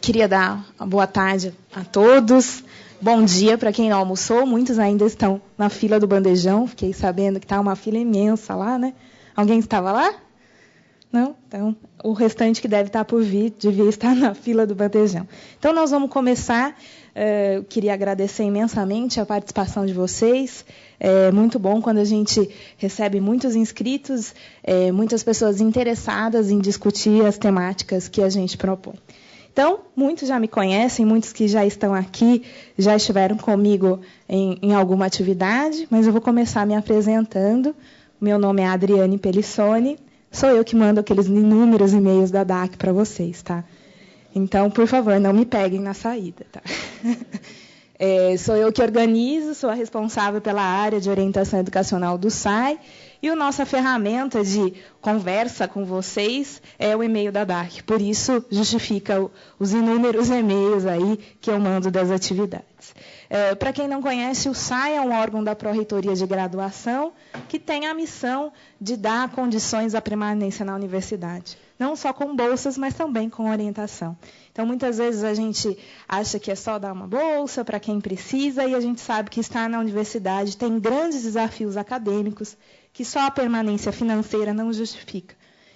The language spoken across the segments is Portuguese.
Queria dar uma boa tarde a todos. Bom dia para quem não almoçou. Muitos ainda estão na fila do bandejão. Fiquei sabendo que está uma fila imensa lá, né? Alguém estava lá? Não? Então, o restante que deve estar por vir, devia estar na fila do bandejão. Então, nós vamos começar. Eu queria agradecer imensamente a participação de vocês. É muito bom quando a gente recebe muitos inscritos, muitas pessoas interessadas em discutir as temáticas que a gente propõe. Então, muitos já me conhecem, muitos que já estão aqui, já estiveram comigo em alguma atividade, mas eu vou começar me apresentando. Meu nome é Adriane Pelissoni, sou eu que mando aqueles inúmeros e-mails da DAC para vocês, tá? Então, por favor, não me peguem na saída, tá? Sou eu que organizo, sou a responsável pela área de orientação educacional do SAI, e a nossa ferramenta de conversa com vocês é o e-mail da DAC. Por isso, justifica os inúmeros e-mails aí que eu mando das atividades. Para quem não conhece, o SAI é um órgão da Pró-Reitoria de Graduação que tem a missão de dar condições à permanência na universidade. Não só com bolsas, mas também com orientação. Então, muitas vezes a gente acha que é só dar uma bolsa para quem precisa, e a gente sabe que estar na universidade tem grandes desafios acadêmicos que só a permanência financeira não justifica.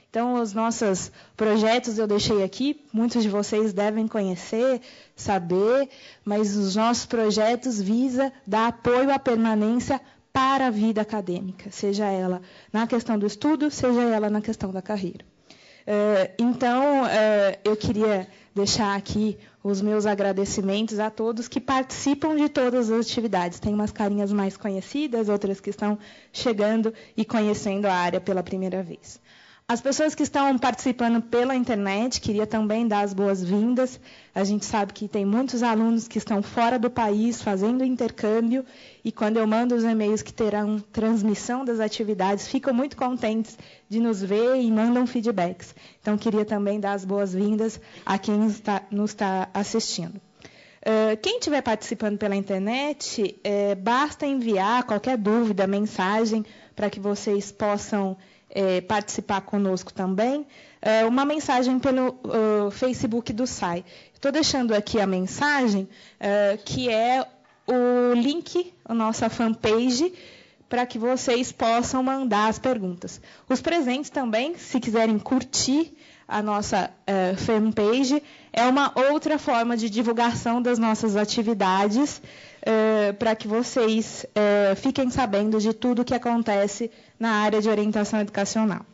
Então, os nossos projetos eu deixei aqui, muitos de vocês devem conhecer, saber, mas os nossos projetos visam dar apoio à permanência para a vida acadêmica, seja ela na questão do estudo, seja ela na questão da carreira. Então, eu queria deixar aqui os meus agradecimentos a todos que participam de todas as atividades. Tem umas carinhas mais conhecidas, outras que estão chegando e conhecendo a área pela primeira vez. As pessoas que estão participando pela internet, queria também dar as boas-vindas. A gente sabe que tem muitos alunos que estão fora do país fazendo intercâmbio, e quando eu mando os e-mails que terão transmissão das atividades, ficam muito contentes de nos ver e mandam feedbacks. Então, queria também dar as boas-vindas a quem nos está assistindo. Quem estiver participando pela internet, basta enviar qualquer dúvida, mensagem, para que vocês possam participar conosco também, uma mensagem pelo Facebook do SAI. Estou deixando aqui a mensagem, que é o link, a nossa fanpage, para que vocês possam mandar as perguntas. Os presentes também, se quiserem curtir a nossa fanpage, é uma outra forma de divulgação das nossas atividades, para que vocês fiquem sabendo de tudo o que acontece na área de orientação educacional.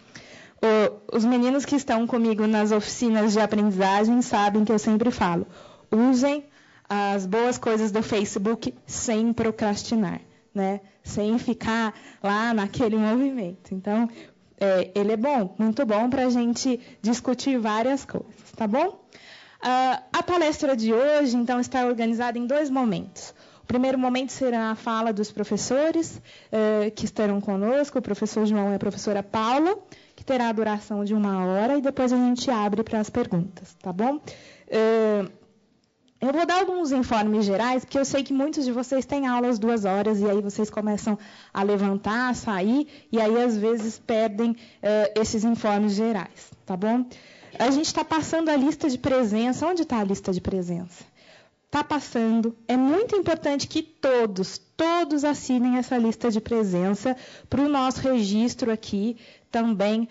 Os meninos que estão comigo nas oficinas de aprendizagem sabem que eu sempre falo: usem as boas coisas do Facebook sem procrastinar, né? Sem ficar lá naquele movimento. Então, ele é bom, muito bom para a gente discutir várias coisas, tá bom? A palestra de hoje, então, está organizada em 2 momentos. O primeiro momento será a fala dos professores que estarão conosco, o professor João e a professora Paula, que terá a duração de 1 hora, e depois a gente abre para as perguntas, tá bom? Eu vou dar alguns informes gerais, porque eu sei que muitos de vocês têm aulas 2 horas, e aí vocês começam a levantar, a sair, e aí às vezes perdem esses informes gerais, tá bom? A gente está passando a lista de presença. Onde está a lista de presença? Está passando. É muito importante que todos assinem essa lista de presença para o nosso registro aqui também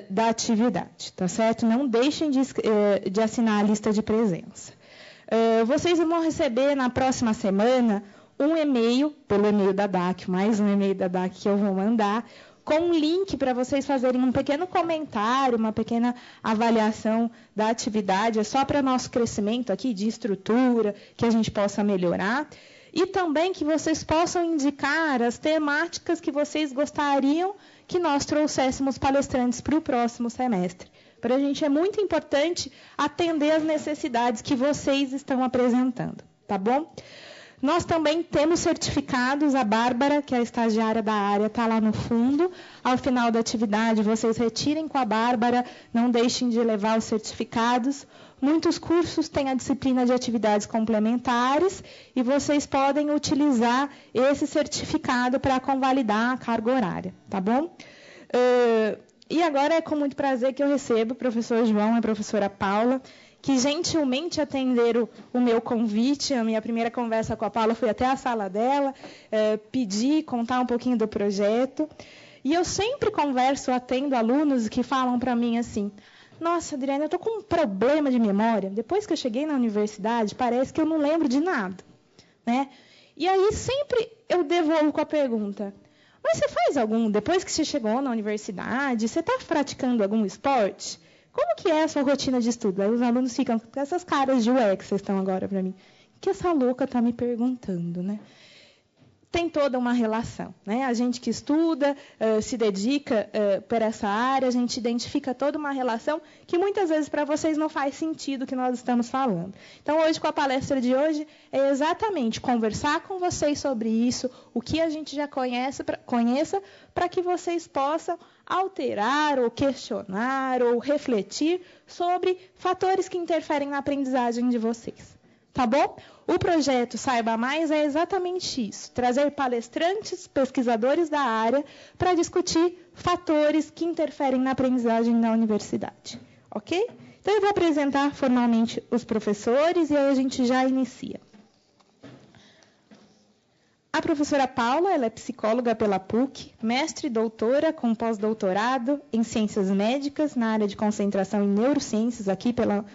da atividade, tá certo? Não deixem de assinar a lista de presença. Vocês vão receber na próxima semana um e-mail, pelo e-mail da DAC, mais um e-mail da DAC que eu vou mandar, com um link para vocês fazerem um pequeno comentário, uma pequena avaliação da atividade. É só para nosso crescimento aqui de estrutura, que a gente possa melhorar. E também que vocês possam indicar as temáticas que vocês gostariam que nós trouxéssemos palestrantes para o próximo semestre. Para a gente é muito importante atender às necessidades que vocês estão apresentando, tá bom? Nós também temos certificados. A Bárbara, que é a estagiária da área, está lá no fundo. Ao final da atividade, vocês retirem com a Bárbara, não deixem de levar os certificados. Muitos cursos têm a disciplina de atividades complementares e vocês podem utilizar esse certificado para convalidar a carga horária, tá bom? E agora é com muito prazer que eu recebo o professor João e a professora Paula. que gentilmente atenderam o meu convite. A minha primeira conversa com a Paula foi até a sala dela, pedir, contar um pouquinho do projeto. E eu sempre atendo alunos que falam para mim assim: nossa, Adriana, eu estou com um problema de memória. Depois que eu cheguei na universidade, parece que eu não lembro de nada, né? E aí sempre eu devolvo com a pergunta: mas você faz depois que você chegou na universidade, você está praticando algum esporte? Como que é a sua rotina de estudo? Aí os alunos ficam com essas caras de ué que vocês estão agora para mim. O que essa louca está me perguntando, né? Tem toda uma relação, né? A gente que estuda, se dedica por essa área, a gente identifica toda uma relação que muitas vezes para vocês não faz sentido o que nós estamos falando. Então, hoje, com a palestra de hoje, é exatamente conversar com vocês sobre isso, o que a gente já conheça, para que vocês possam alterar ou questionar ou refletir sobre fatores que interferem na aprendizagem de vocês. Tá bom? O projeto Saiba Mais é exatamente isso: trazer palestrantes, pesquisadores da área para discutir fatores que interferem na aprendizagem na universidade. Ok? Então, eu vou apresentar formalmente os professores e aí a gente já inicia. A professora Paula, ela é psicóloga pela PUC, mestre e doutora com pós-doutorado em Ciências Médicas, na área de concentração em Neurociências, aqui pela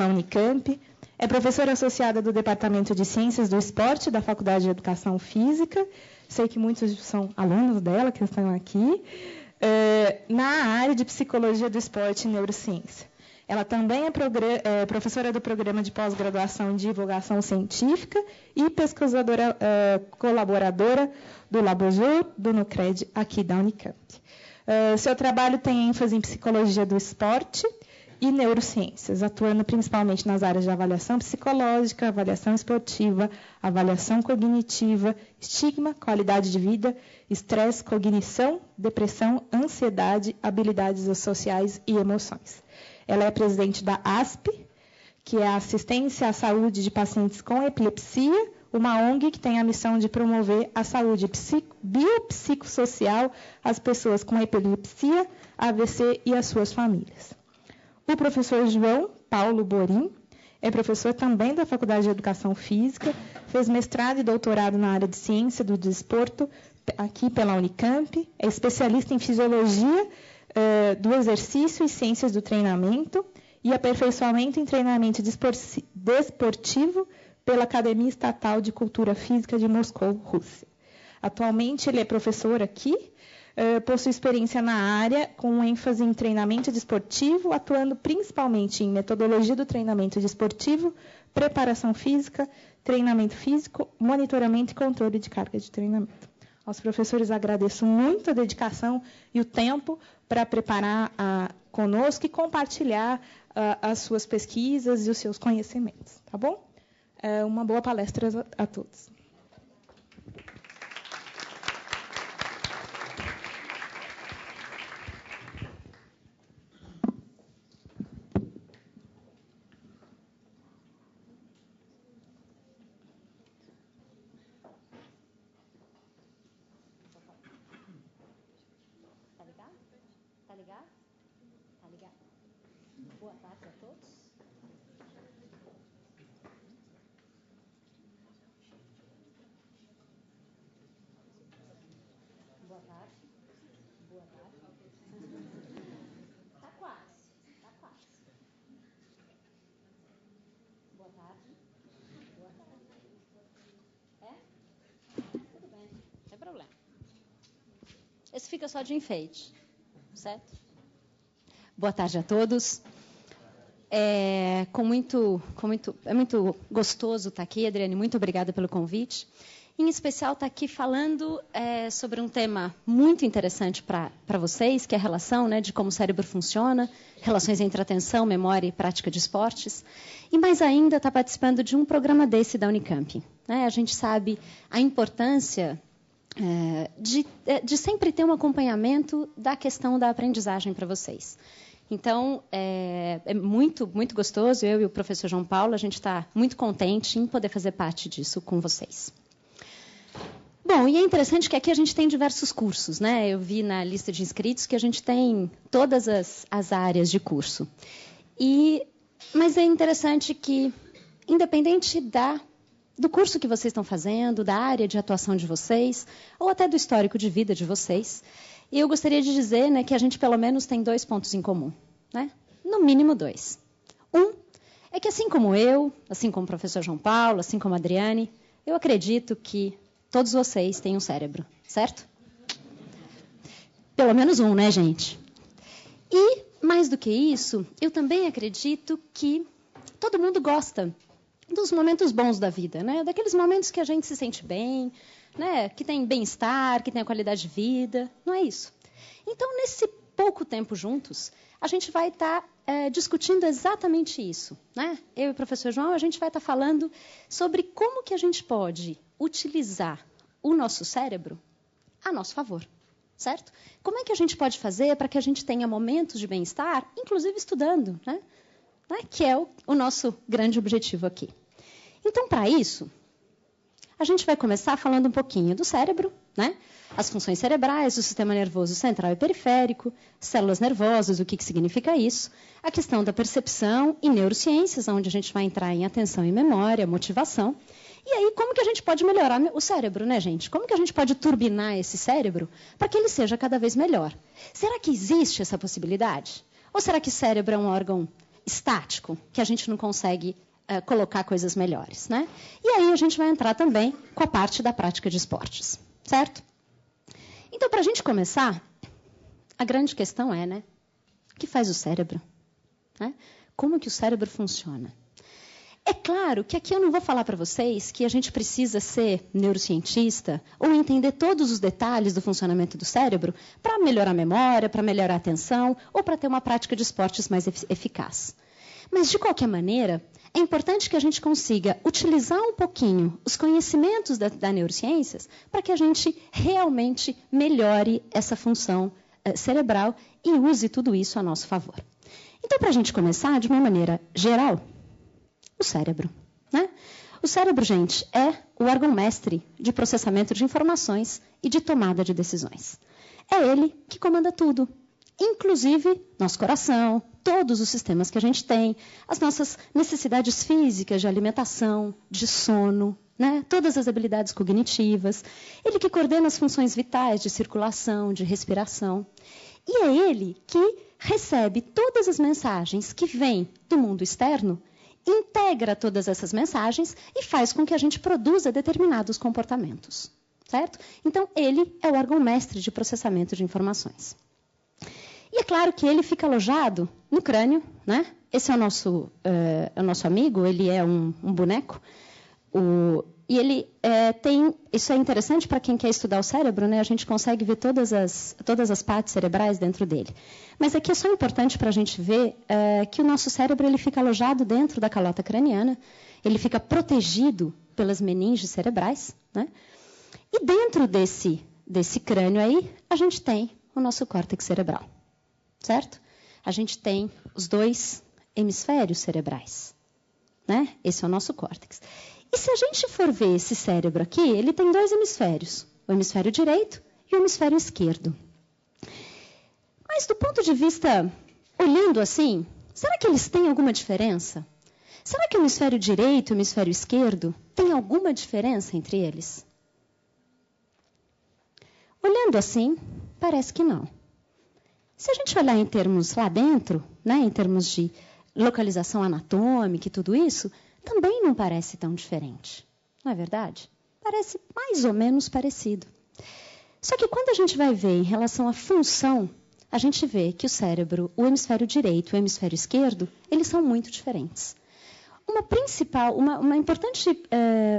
Unicamp. É professora associada do Departamento de Ciências do Esporte da Faculdade de Educação Física. Sei que muitos são alunos dela que estão aqui. Na área de Psicologia do Esporte e Neurociência. Ela também é professora do Programa de Pós-Graduação em Divulgação Científica e pesquisadora colaboradora do Labojur, do Nucred, aqui da Unicamp. Seu trabalho tem ênfase em Psicologia do Esporte e Neurociências, atuando principalmente nas áreas de avaliação psicológica, avaliação esportiva, avaliação cognitiva, estigma, qualidade de vida, estresse, cognição, depressão, ansiedade, habilidades sociais e emoções. Ela é presidente da ASP, que é a Assistência à Saúde de Pacientes com Epilepsia, uma ONG que tem a missão de promover a saúde biopsicossocial às pessoas com epilepsia, AVC e às suas famílias. O professor João Paulo Borim é professor também da Faculdade de Educação Física, fez mestrado e doutorado na área de Ciência do Desporto, aqui pela Unicamp, é especialista em Fisiologia do Exercício e Ciências do Treinamento e aperfeiçoamento em treinamento desportivo pela Academia Estatal de Cultura Física de Moscou, Rússia. Atualmente, ele é professor aqui, possui experiência na área, com ênfase em treinamento desportivo, atuando principalmente em metodologia do treinamento desportivo, preparação física, treinamento físico, monitoramento e controle de carga de treinamento. Aos professores agradeço muito a dedicação e o tempo para preparar conosco e compartilhar as suas pesquisas e os seus conhecimentos. Tá bom? Uma boa palestra a todos. Tá ligado? Tá ligado? Boa tarde a todos. Boa tarde. Boa tarde. Tá quase. Boa tarde. Boa tarde. Tudo bem. Não tem problema. Esse fica só de enfeite. Certo? Boa tarde a todos. É muito gostoso estar aqui, Adriane. Muito obrigada pelo convite. Em especial, estar aqui falando sobre um tema muito interessante para vocês, que é a relação, né, de como o cérebro funciona, relações entre atenção, memória e prática de esportes. E mais ainda, estar participando de um programa desse da Unicamp. A gente sabe a importância de sempre ter um acompanhamento da questão da aprendizagem para vocês. Então, é muito gostoso, eu e o professor João Paulo, a gente está muito contente em poder fazer parte disso com vocês. Bom, e é interessante que aqui a gente tem diversos cursos, né? Eu vi na lista de inscritos que a gente tem todas as áreas de curso. E Mas é interessante que, independente do curso que vocês estão fazendo, da área de atuação de vocês, ou até do histórico de vida de vocês, eu gostaria de dizer, né, que a gente pelo menos tem 2 pontos em comum. Né? No mínimo 2. Um é que assim como eu, assim como o professor João Paulo, assim como a Adriane, eu acredito que todos vocês têm um cérebro, certo? Pelo menos um, né, gente? E, mais do que isso, eu também acredito que todo mundo gosta dos momentos bons da vida, né? Daqueles momentos que a gente se sente bem, né? Que tem bem-estar, que tem a qualidade de vida, não é isso? Então, nesse pouco tempo juntos, a gente vai estar discutindo exatamente isso. Né? Eu e o professor João, a gente vai estar falando sobre como que a gente pode utilizar o nosso cérebro a nosso favor. Certo? Como é que a gente pode fazer para que a gente tenha momentos de bem-estar, inclusive estudando, né? Que é o nosso grande objetivo aqui. Então, para isso, a gente vai começar falando um pouquinho do cérebro, né? As funções cerebrais, o sistema nervoso central e periférico, células nervosas, o que significa isso, a questão da percepção e neurociências, onde a gente vai entrar em atenção e memória, motivação. E aí, como que a gente pode melhorar o cérebro, né, gente? Como que a gente pode turbinar esse cérebro para que ele seja cada vez melhor? Será que existe essa possibilidade? Ou será que o cérebro é um órgão estático, que a gente não consegue colocar coisas melhores, né? E aí a gente vai entrar também com a parte da prática de esportes, certo? Então, para a gente começar, a grande questão é, né? O que faz o cérebro? Né? Como que o cérebro funciona? É claro que aqui eu não vou falar para vocês que a gente precisa ser neurocientista ou entender todos os detalhes do funcionamento do cérebro para melhorar a memória, para melhorar a atenção ou para ter uma prática de esportes mais eficaz. Mas, de qualquer maneira, é importante que a gente consiga utilizar um pouquinho os conhecimentos da neurociências para que a gente realmente melhore essa função cerebral e use tudo isso a nosso favor. Então, para a gente começar, de uma maneira geral, o cérebro. Né? O cérebro, gente, é o órgão mestre de processamento de informações e de tomada de decisões. É ele que comanda tudo, inclusive nosso coração, todos os sistemas que a gente tem, as nossas necessidades físicas de alimentação, de sono, né? Todas as habilidades cognitivas. Ele que coordena as funções vitais de circulação, de respiração. E é ele que recebe todas as mensagens que vêm do mundo externo, integra todas essas mensagens e faz com que a gente produza determinados comportamentos. Certo? Então, ele é o órgão mestre de processamento de informações. E é claro que ele fica alojado no crânio, né? Esse é o nosso amigo, ele é um boneco. E ele tem... Isso é interessante para quem quer estudar o cérebro, né? A gente consegue ver todas as partes cerebrais dentro dele. Mas aqui é só importante para a gente ver que o nosso cérebro ele fica alojado dentro da calota craniana, ele fica protegido pelas meninges cerebrais, né? E dentro desse crânio aí, a gente tem o nosso córtex cerebral. Certo? A gente tem os 2 hemisférios cerebrais. Né? Esse é o nosso córtex. E se a gente for ver esse cérebro aqui, ele tem 2 hemisférios. O hemisfério direito e o hemisfério esquerdo. Mas do ponto de vista, olhando assim, será que eles têm alguma diferença? Será que o hemisfério direito e o hemisfério esquerdo têm alguma diferença entre eles? Olhando assim, parece que não. Se a gente olhar em termos lá dentro, né, em termos de localização anatômica e tudo isso, também não parece tão diferente. Não é verdade? Parece mais ou menos parecido. Só que quando a gente vai ver em relação à função, a gente vê que o cérebro, o hemisfério direito e o hemisfério esquerdo, eles são muito diferentes. Um importante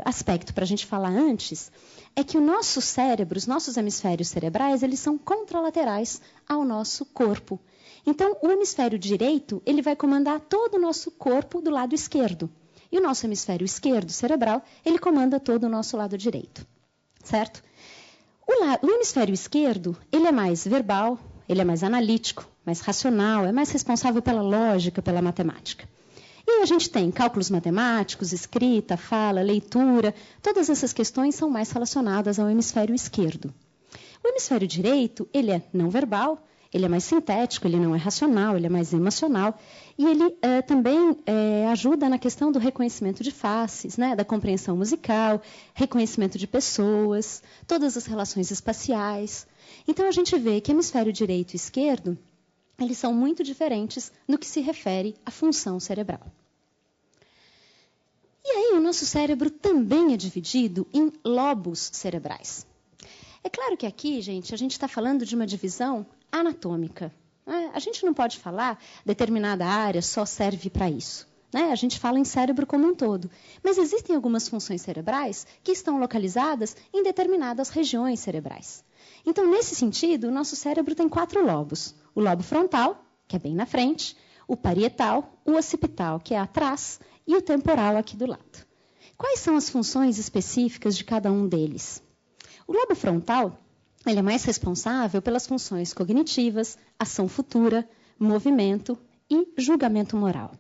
aspecto para a gente falar antes é que o nosso cérebro, os nossos hemisférios cerebrais, eles são contralaterais ao nosso corpo. Então, o hemisfério direito, ele vai comandar todo o nosso corpo do lado esquerdo. E o nosso hemisfério esquerdo cerebral, ele comanda todo o nosso lado direito. Certo? O hemisfério esquerdo, ele é mais verbal, ele é mais analítico, mais racional, é mais responsável pela lógica, pela matemática. E a gente tem cálculos matemáticos, escrita, fala, leitura, todas essas questões são mais relacionadas ao hemisfério esquerdo. O hemisfério direito, ele é não verbal, Ele é mais sintético, ele não é racional, ele é mais emocional. E ele também ajuda na questão do reconhecimento de faces, né, da compreensão musical, reconhecimento de pessoas, todas as relações espaciais. Então, a gente vê que hemisfério direito e esquerdo, eles são muito diferentes no que se refere à função cerebral. E aí, o nosso cérebro também é dividido em lobos cerebrais. É claro que aqui, gente, a gente está falando de uma divisão anatômica. A gente não pode falar determinada área só serve para isso. A gente fala em cérebro como um todo. Mas existem algumas funções cerebrais que estão localizadas em determinadas regiões cerebrais. Então, nesse sentido, o nosso cérebro tem 4 lobos. O lobo frontal, que é bem na frente, o parietal, o occipital, que é atrás, e o temporal aqui do lado. Quais são as funções específicas de cada um deles? O lobo frontal, ele é mais responsável pelas funções cognitivas, ação futura, movimento e julgamento moral.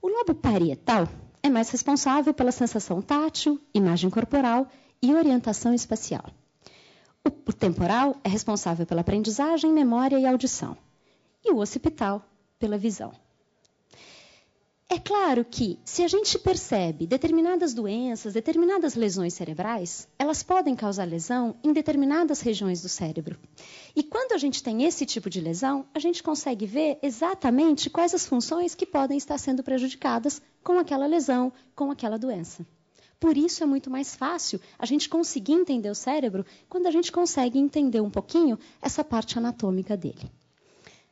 O lobo parietal é mais responsável pela sensação tátil, imagem corporal e orientação espacial. O temporal é responsável pela aprendizagem, memória e audição. E o occipital, pela visão. É claro que, se a gente percebe determinadas doenças, determinadas lesões cerebrais, elas podem causar lesão em determinadas regiões do cérebro. E quando a gente tem esse tipo de lesão, a gente consegue ver exatamente quais as funções que podem estar sendo prejudicadas com aquela lesão, com aquela doença. Por isso é muito mais fácil a gente conseguir entender o cérebro quando a gente consegue entender um pouquinho essa parte anatômica dele.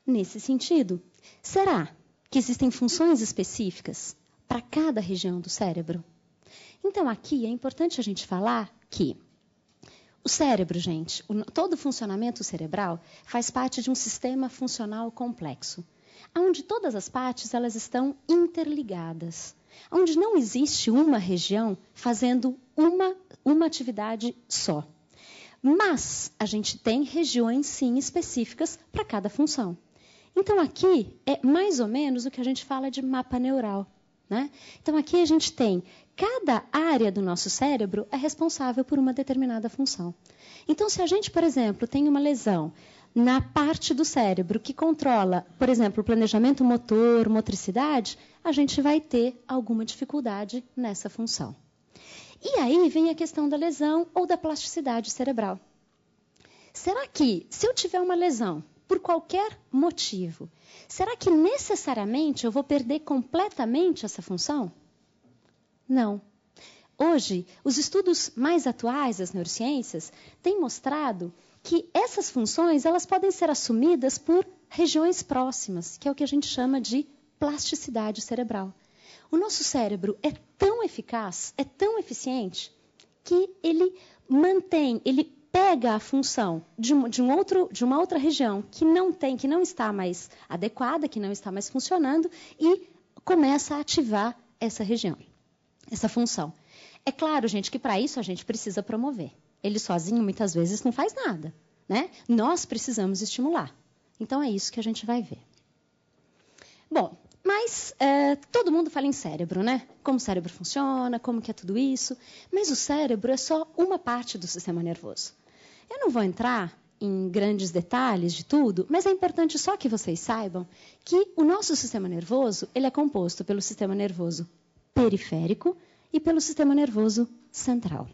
Nesse sentido, será que existem funções específicas para cada região do cérebro? Então, aqui é importante a gente falar que o cérebro, gente, todo o funcionamento cerebral faz parte de um sistema funcional complexo, onde todas as partes elas estão interligadas, onde não existe uma região fazendo uma atividade só. Mas a gente tem regiões, sim, específicas para cada função. Então, aqui é mais ou menos o que a gente fala de mapa neural. Então, aqui a gente tem cada área do nosso cérebro é responsável por uma determinada função. Então, se a gente, por exemplo, tem uma lesão na parte do cérebro que controla, por exemplo, o planejamento motor, motricidade, a gente vai ter alguma dificuldade nessa função. E aí vem a questão da lesão ou da plasticidade cerebral. Será que, se eu tiver uma lesão, por qualquer motivo, será que necessariamente eu vou perder completamente essa função? Não. Hoje, os estudos mais atuais das neurociências têm mostrado que essas funções elas podem ser assumidas por regiões próximas, que é o que a gente chama de plasticidade cerebral. O nosso cérebro é tão eficaz, é tão eficiente, que ele pega a função de uma outra região que não está mais adequada, que não está mais funcionando, e começa a ativar essa região, essa função. É claro, gente, que para isso a gente precisa promover. Ele sozinho, muitas vezes, não faz nada. Nós precisamos estimular. Então, é isso que a gente vai ver. Bom, mas todo mundo fala em cérebro, Como o cérebro funciona, como que é tudo isso. Mas o cérebro é só uma parte do sistema nervoso. Eu não vou entrar em grandes detalhes de tudo, mas é importante só que vocês saibam que o nosso sistema nervoso ele é composto pelo sistema nervoso periférico e pelo sistema nervoso central.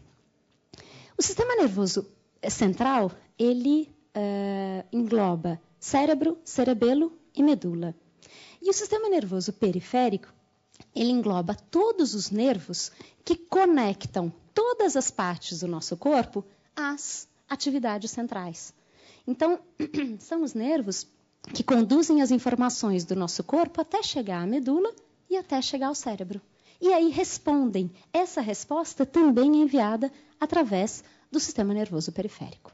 O sistema nervoso central, ele engloba cérebro, cerebelo e medula. E o sistema nervoso periférico, ele engloba todos os nervos que conectam todas as partes do nosso corpo às atividades centrais. Então, são os nervos que conduzem as informações do nosso corpo até chegar à medula e até chegar ao cérebro. E aí respondem. Essa resposta também é enviada através do sistema nervoso periférico.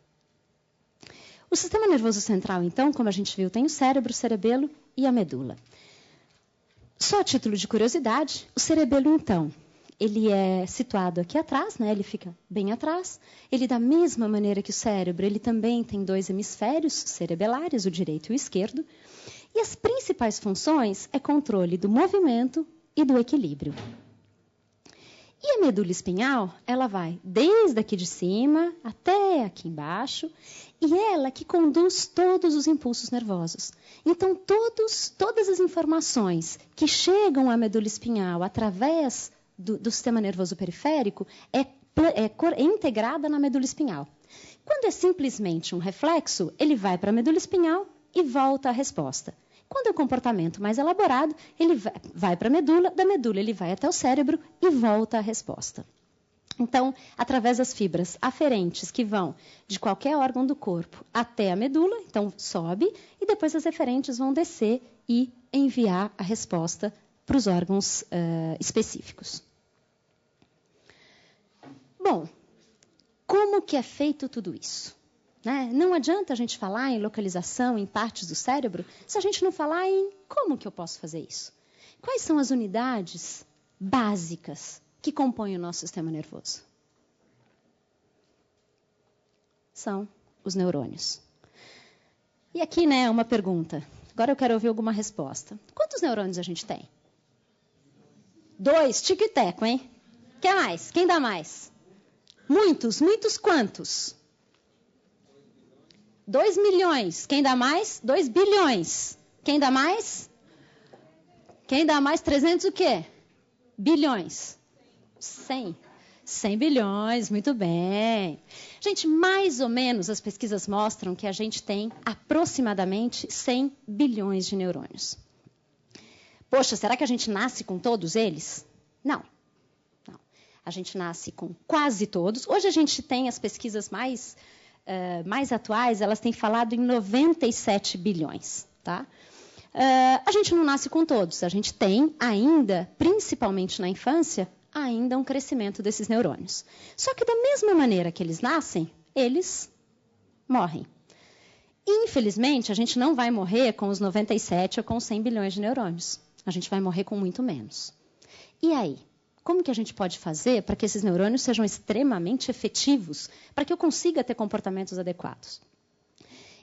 O sistema nervoso central, então, como a gente viu, tem o cérebro, o cerebelo e a medula. Só a título de curiosidade, o cerebelo, então, ele é situado aqui atrás, ele fica bem atrás. Ele, da mesma maneira que o cérebro, ele também tem 2 hemisférios cerebelares, o direito e o esquerdo. E as principais funções é controle do movimento e do equilíbrio. E a medula espinhal, ela vai desde aqui de cima até aqui embaixo, e ela que conduz todos os impulsos nervosos. Então, todas as informações que chegam à medula espinhal através do sistema nervoso periférico é integrada na medula espinhal. Quando é simplesmente um reflexo, ele vai para a medula espinhal e volta à resposta. Quando é um comportamento mais elaborado, ele vai para a medula, da medula ele vai até o cérebro e volta à resposta. Então, através das fibras aferentes que vão de qualquer órgão do corpo até a medula, então sobe, e depois as eferentes vão descer e enviar a resposta para os órgãos específicos. Bom, como que é feito tudo isso? Né? Não adianta a gente falar em localização em partes do cérebro se a gente não falar em como que eu posso fazer isso. Quais são as unidades básicas que compõem o nosso sistema nervoso? São os neurônios. E aqui, né, uma pergunta. Agora eu quero ouvir alguma resposta. Quantos neurônios a gente tem? 2, tico e teco, hein? Quer mais? Quem dá mais? Muitos, muitos quantos? 2 milhões. Quem dá mais? 2 bilhões. Quem dá mais? Quem dá mais? 300 o quê? Bilhões. 100. 100 bilhões, muito bem. Gente, mais ou menos as pesquisas mostram que a gente tem aproximadamente 100 bilhões de neurônios. Poxa, será que a gente nasce com todos eles? Não. Não. A gente nasce com quase todos. Hoje a gente tem as pesquisas mais atuais, elas têm falado em 97 bilhões. Tá? A gente não nasce com todos. A gente tem ainda, principalmente na infância, ainda um crescimento desses neurônios. Só que da mesma maneira que eles nascem, eles morrem. Infelizmente, a gente não vai morrer com os 97 ou com os 100 bilhões de neurônios. A gente vai morrer com muito menos. E aí? Como que a gente pode fazer para que esses neurônios sejam extremamente efetivos, para que eu consiga ter comportamentos adequados?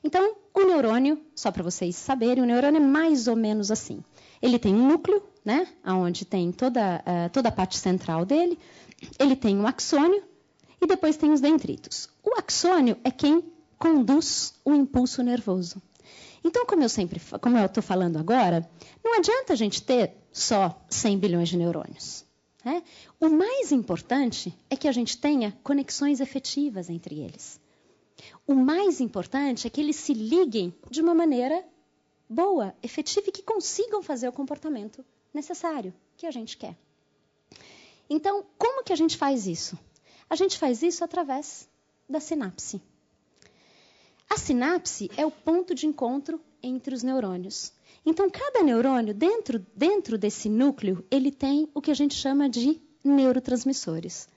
Então, o neurônio, só para vocês saberem, o neurônio é mais ou menos assim. Ele tem um núcleo, né, onde tem toda a parte central dele, ele tem um axônio e depois tem os dendritos. O axônio é quem conduz o impulso nervoso. Então, como eu estou falando agora, não adianta a gente ter só 100 bilhões de neurônios. Né? O mais importante é que a gente tenha conexões efetivas entre eles. O mais importante é que eles se liguem de uma maneira boa, efetiva e que consigam fazer o comportamento necessário que a gente quer. Então, como que a gente faz isso? A gente faz isso através da sinapse. A sinapse é o ponto de encontro entre os neurônios. Então, cada neurônio, dentro desse núcleo, ele tem o que a gente chama de neurotransmissores.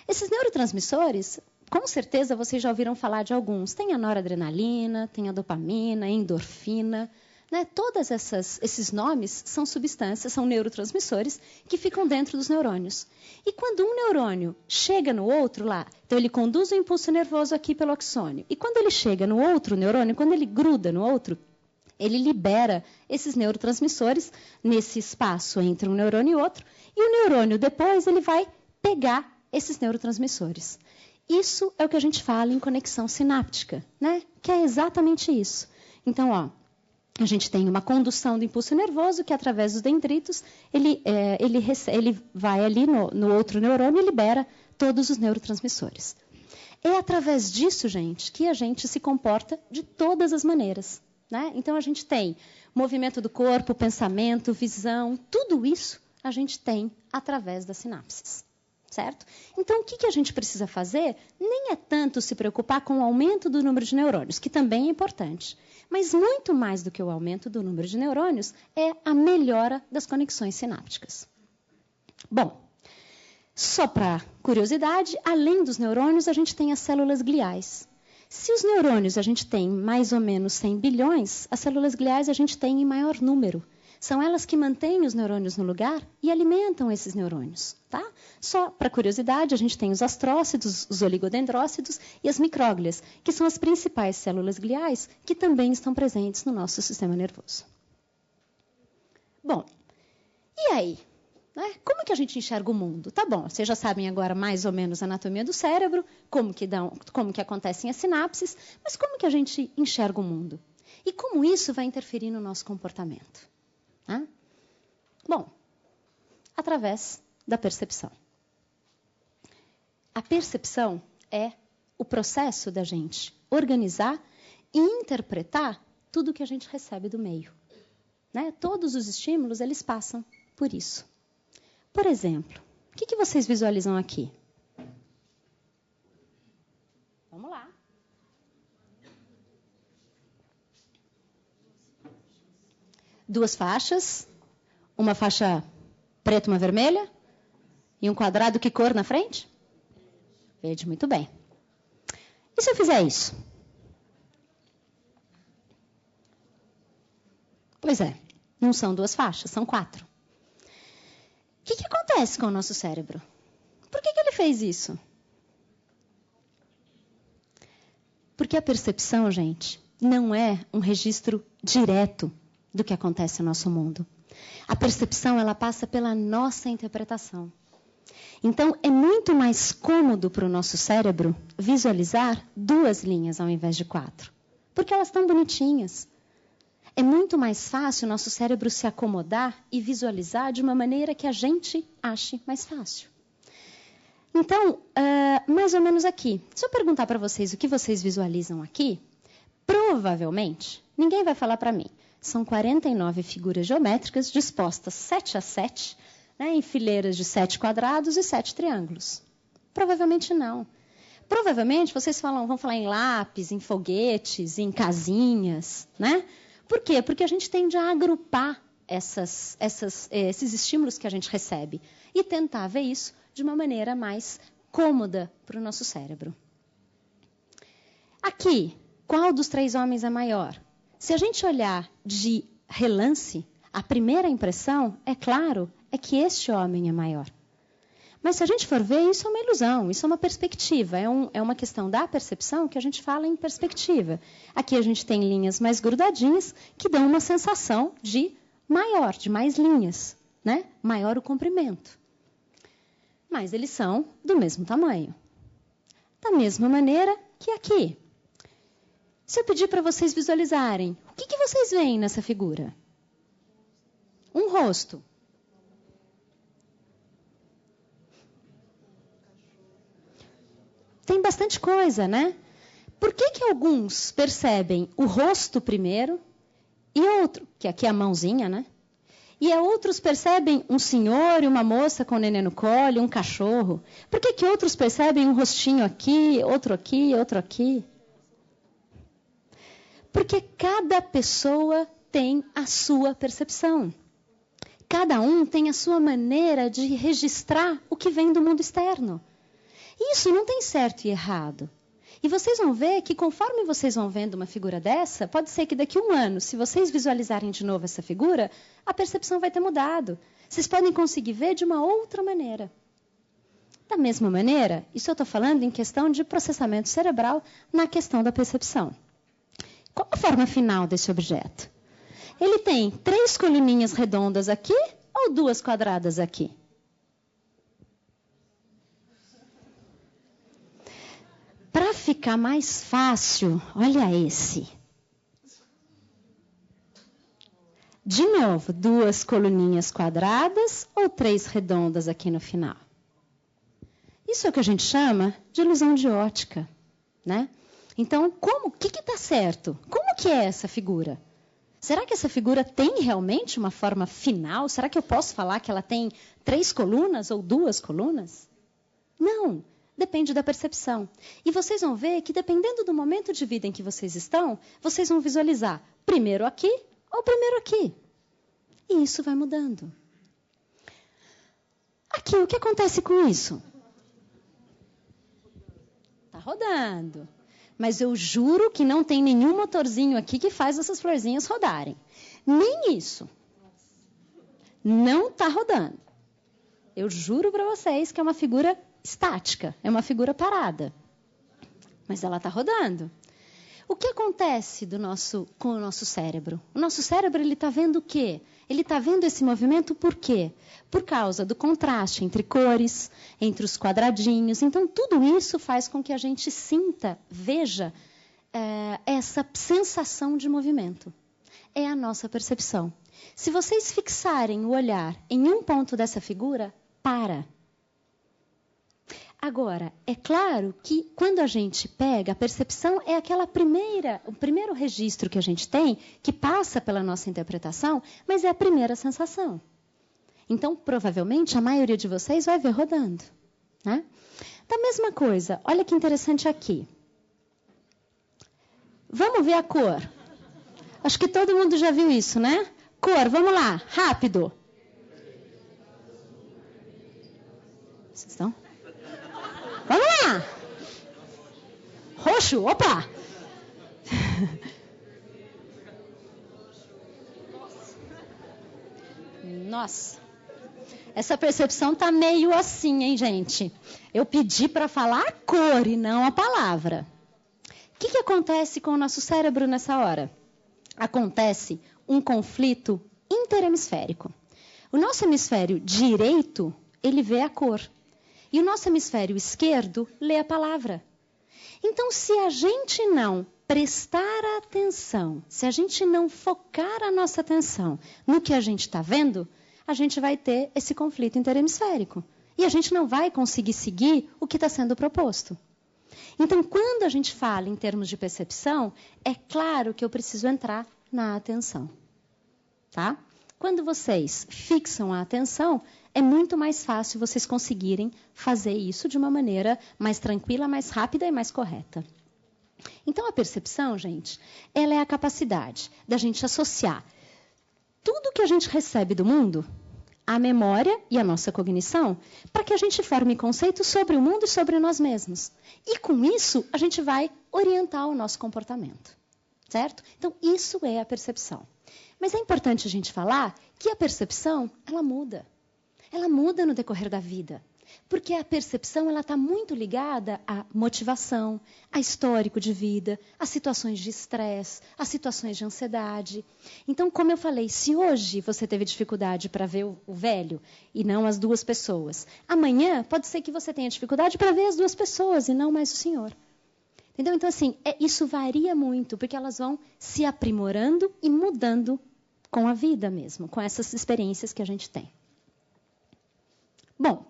Esses neurotransmissores, com certeza vocês já ouviram falar de alguns. Tem a noradrenalina, tem a dopamina, a endorfina. Né? Todos esses nomes são substâncias, são neurotransmissores que ficam dentro dos neurônios. E quando um neurônio chega no outro lá, então ele conduz o impulso nervoso aqui pelo axônio. E quando ele chega no outro neurônio, quando ele gruda no outro, ele libera esses neurotransmissores nesse espaço entre um neurônio e outro. E o neurônio depois ele vai pegar esses neurotransmissores. Isso é o que a gente fala em conexão sináptica, né? Que é exatamente isso. Então, ó, a gente tem uma condução do impulso nervoso que, através dos dendritos, ele vai ali no outro neurônio e libera todos os neurotransmissores. É através disso, gente, que a gente se comporta de todas as maneiras. Né? Então, a gente tem movimento do corpo, pensamento, visão, tudo isso a gente tem através das sinapses. Certo? Então, o que a gente precisa fazer? Nem é tanto se preocupar com o aumento do número de neurônios, que também é importante. Mas muito mais do que o aumento do número de neurônios é a melhora das conexões sinápticas. Bom, só para curiosidade, além dos neurônios, a gente tem as células gliais. Se os neurônios a gente tem mais ou menos 100 bilhões, as células gliais a gente tem em maior número. São elas que mantêm os neurônios no lugar e alimentam esses neurônios. Tá? Só para curiosidade, a gente tem os astrócitos, os oligodendrócitos e as micróglias, que são as principais células gliais que também estão presentes no nosso sistema nervoso. Bom, e aí? Né? Como que a gente enxerga o mundo? Tá bom, vocês já sabem agora mais ou menos a anatomia do cérebro, como que acontecem as sinapses, mas como que a gente enxerga o mundo? E como isso vai interferir no nosso comportamento? Né? Bom, através da percepção. A percepção é o processo da gente organizar e interpretar tudo que a gente recebe do meio. Né? Todos os estímulos, eles passam por isso. Por exemplo, o que vocês visualizam aqui? Vamos lá. Duas faixas, uma faixa preta e uma vermelha, e um quadrado, que cor na frente? Verde, muito bem. E se eu fizer isso? Pois é, não são duas faixas, são 4. O que acontece com o nosso cérebro? Por que ele fez isso? Porque a percepção, gente, não é um registro direto do que acontece no nosso mundo. A percepção, ela passa pela nossa interpretação. Então, é muito mais cômodo para o nosso cérebro visualizar 2 linhas ao invés de 4. Porque elas estão bonitinhas. É muito mais fácil o nosso cérebro se acomodar e visualizar de uma maneira que a gente ache mais fácil. Então, mais ou menos aqui. Se eu perguntar para vocês o que vocês visualizam aqui, provavelmente, ninguém vai falar para mim. São 49 figuras geométricas dispostas 7 a 7, né, em fileiras de 7 quadrados e 7 triângulos. Provavelmente não. Provavelmente vocês vão falar em lápis, em foguetes, em casinhas, né? Por quê? Porque a gente tende a agrupar esses estímulos que a gente recebe e tentar ver isso de uma maneira mais cômoda para o nosso cérebro. Aqui, qual dos 3 homens é maior? Se a gente olhar de relance, a primeira impressão, é claro, é que este homem é maior. Mas se a gente for ver, isso é uma ilusão, isso é uma perspectiva, é uma questão da percepção que a gente fala em perspectiva. Aqui a gente tem linhas mais grudadinhas que dão uma sensação de maior, de mais linhas, né? Maior o comprimento. Mas eles são do mesmo tamanho. Da mesma maneira que aqui. Se eu pedir para vocês visualizarem, o que vocês veem nessa figura? Um rosto. Tem bastante coisa, né? Por que alguns percebem o rosto primeiro e outro, que aqui é a mãozinha, né? E outros percebem um senhor e uma moça com o neném no colo, um cachorro? Por que outros percebem um rostinho aqui, outro aqui, outro aqui? Porque cada pessoa tem a sua percepção. Cada um tem a sua maneira de registrar o que vem do mundo externo. Isso não tem certo e errado. E vocês vão ver que conforme vocês vão vendo uma figura dessa, pode ser que daqui a 1 ano, se vocês visualizarem de novo essa figura, a percepção vai ter mudado. Vocês podem conseguir ver de uma outra maneira. Da mesma maneira, isso eu estou falando em questão de processamento cerebral na questão da percepção. Qual a forma final desse objeto? Ele tem 3 coluninhas redondas aqui ou 2 quadradas aqui? Para ficar mais fácil, olha esse. De novo, 2 coluninhas quadradas ou 3 redondas aqui no final? Isso é o que a gente chama de ilusão de ótica, né? Então, o que está certo? Como que é essa figura? Será que essa figura tem realmente uma forma final? Será que eu posso falar que ela tem 3 colunas ou 2 colunas? Não. Depende da percepção. E vocês vão ver que, dependendo do momento de vida em que vocês estão, vocês vão visualizar primeiro aqui ou primeiro aqui. E isso vai mudando. Aqui, o que acontece com isso? Está rodando. Mas eu juro que não tem nenhum motorzinho aqui que faz essas florzinhas rodarem. Nem isso. Não está rodando. Eu juro para vocês que é uma figura estática, é uma figura parada. Mas ela está rodando. O que acontece com o nosso cérebro? O nosso cérebro está vendo o quê? Ele está vendo esse movimento por quê? Por causa do contraste entre cores, entre os quadradinhos. Então, tudo isso faz com que a gente sinta, veja, essa sensação de movimento. É a nossa percepção. Se vocês fixarem o olhar em um ponto dessa figura, para. Agora, é claro que quando a gente pega, a percepção é o primeiro registro que a gente tem, que passa pela nossa interpretação, mas é a primeira sensação. Então, provavelmente, a maioria de vocês vai ver rodando. Né? Da mesma coisa, olha que interessante aqui. Vamos ver a cor. Acho que todo mundo já viu isso, né? Cor, vamos lá, rápido. Vocês estão? Vamos lá! Roxo, opa! Nossa, essa percepção está meio assim, hein, gente? Eu pedi para falar a cor e não a palavra. O que acontece com o nosso cérebro nessa hora? Acontece um conflito interhemisférico. O nosso hemisfério direito, ele vê a cor. E o nosso hemisfério esquerdo lê a palavra. Então, se a gente não prestar atenção, se a gente não focar a nossa atenção no que a gente está vendo, a gente vai ter esse conflito interhemisférico. E a gente não vai conseguir seguir o que está sendo proposto. Então, quando a gente fala em termos de percepção, é claro que eu preciso entrar na atenção. Tá? Quando vocês fixam a atenção, é muito mais fácil vocês conseguirem fazer isso de uma maneira mais tranquila, mais rápida e mais correta. Então, a percepção, gente, ela é a capacidade da gente associar tudo que a gente recebe do mundo, a memória e a nossa cognição, para que a gente forme conceitos sobre o mundo e sobre nós mesmos. E com isso, a gente vai orientar o nosso comportamento. Certo? Então, isso é a percepção. Mas é importante a gente falar que a percepção, ela muda. Ela muda no decorrer da vida. Porque a percepção está muito ligada à motivação, a histórico de vida, a situações de estresse, a situações de ansiedade. Então, como eu falei, se hoje você teve dificuldade para ver o velho e não as duas pessoas, amanhã pode ser que você tenha dificuldade para ver as duas pessoas e não mais o senhor. Entendeu? Então, assim, isso varia muito, porque elas vão se aprimorando e mudando com a vida mesmo, com essas experiências que a gente tem. Bom,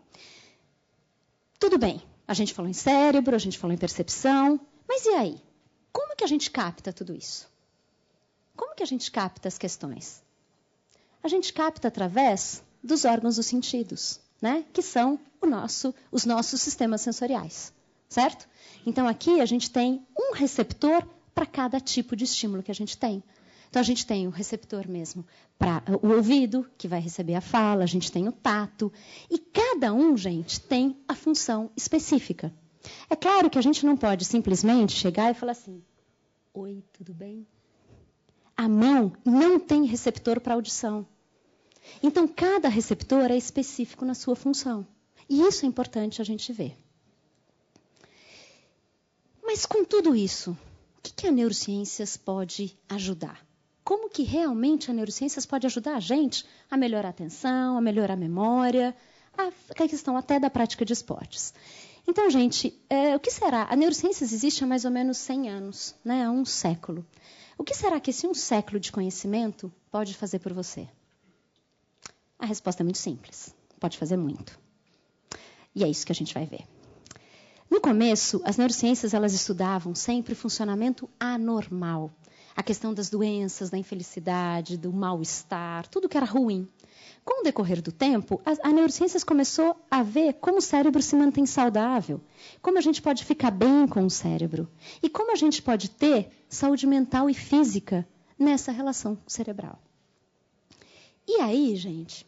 tudo bem. A gente falou em cérebro, a gente falou em percepção, mas e aí? Como que a gente capta tudo isso? Como que a gente capta as questões? A gente capta através dos órgãos dos sentidos, né? Que são os nossos sistemas sensoriais, certo? Então, aqui a gente tem um receptor para cada tipo de estímulo que a gente tem. Então, a gente tem o receptor mesmo para o ouvido, que vai receber a fala, a gente tem o tato. E cada um, gente, tem a função específica. É claro que a gente não pode simplesmente chegar e falar assim, oi, tudo bem? A mão não tem receptor para audição. Então, cada receptor é específico na sua função. E isso é importante a gente ver. Mas com tudo isso, o que a neurociências pode ajudar? Como que realmente a neurociências pode ajudar a gente a melhorar a atenção, a melhorar a memória, a questão até da prática de esportes? Então, gente, o que será? A neurociências existe há mais ou menos 100 anos, né? Há um século. O que será que esse um século de conhecimento pode fazer por você? A resposta é muito simples. Pode fazer muito. E é isso que a gente vai ver. No começo, as neurociências elas estudavam sempre o funcionamento anormal. A questão das doenças, da infelicidade, do mal-estar, tudo que era ruim. Com o decorrer do tempo, a neurociências começou a ver como o cérebro se mantém saudável, como a gente pode ficar bem com o cérebro e como a gente pode ter saúde mental e física nessa relação cerebral. E aí, gente,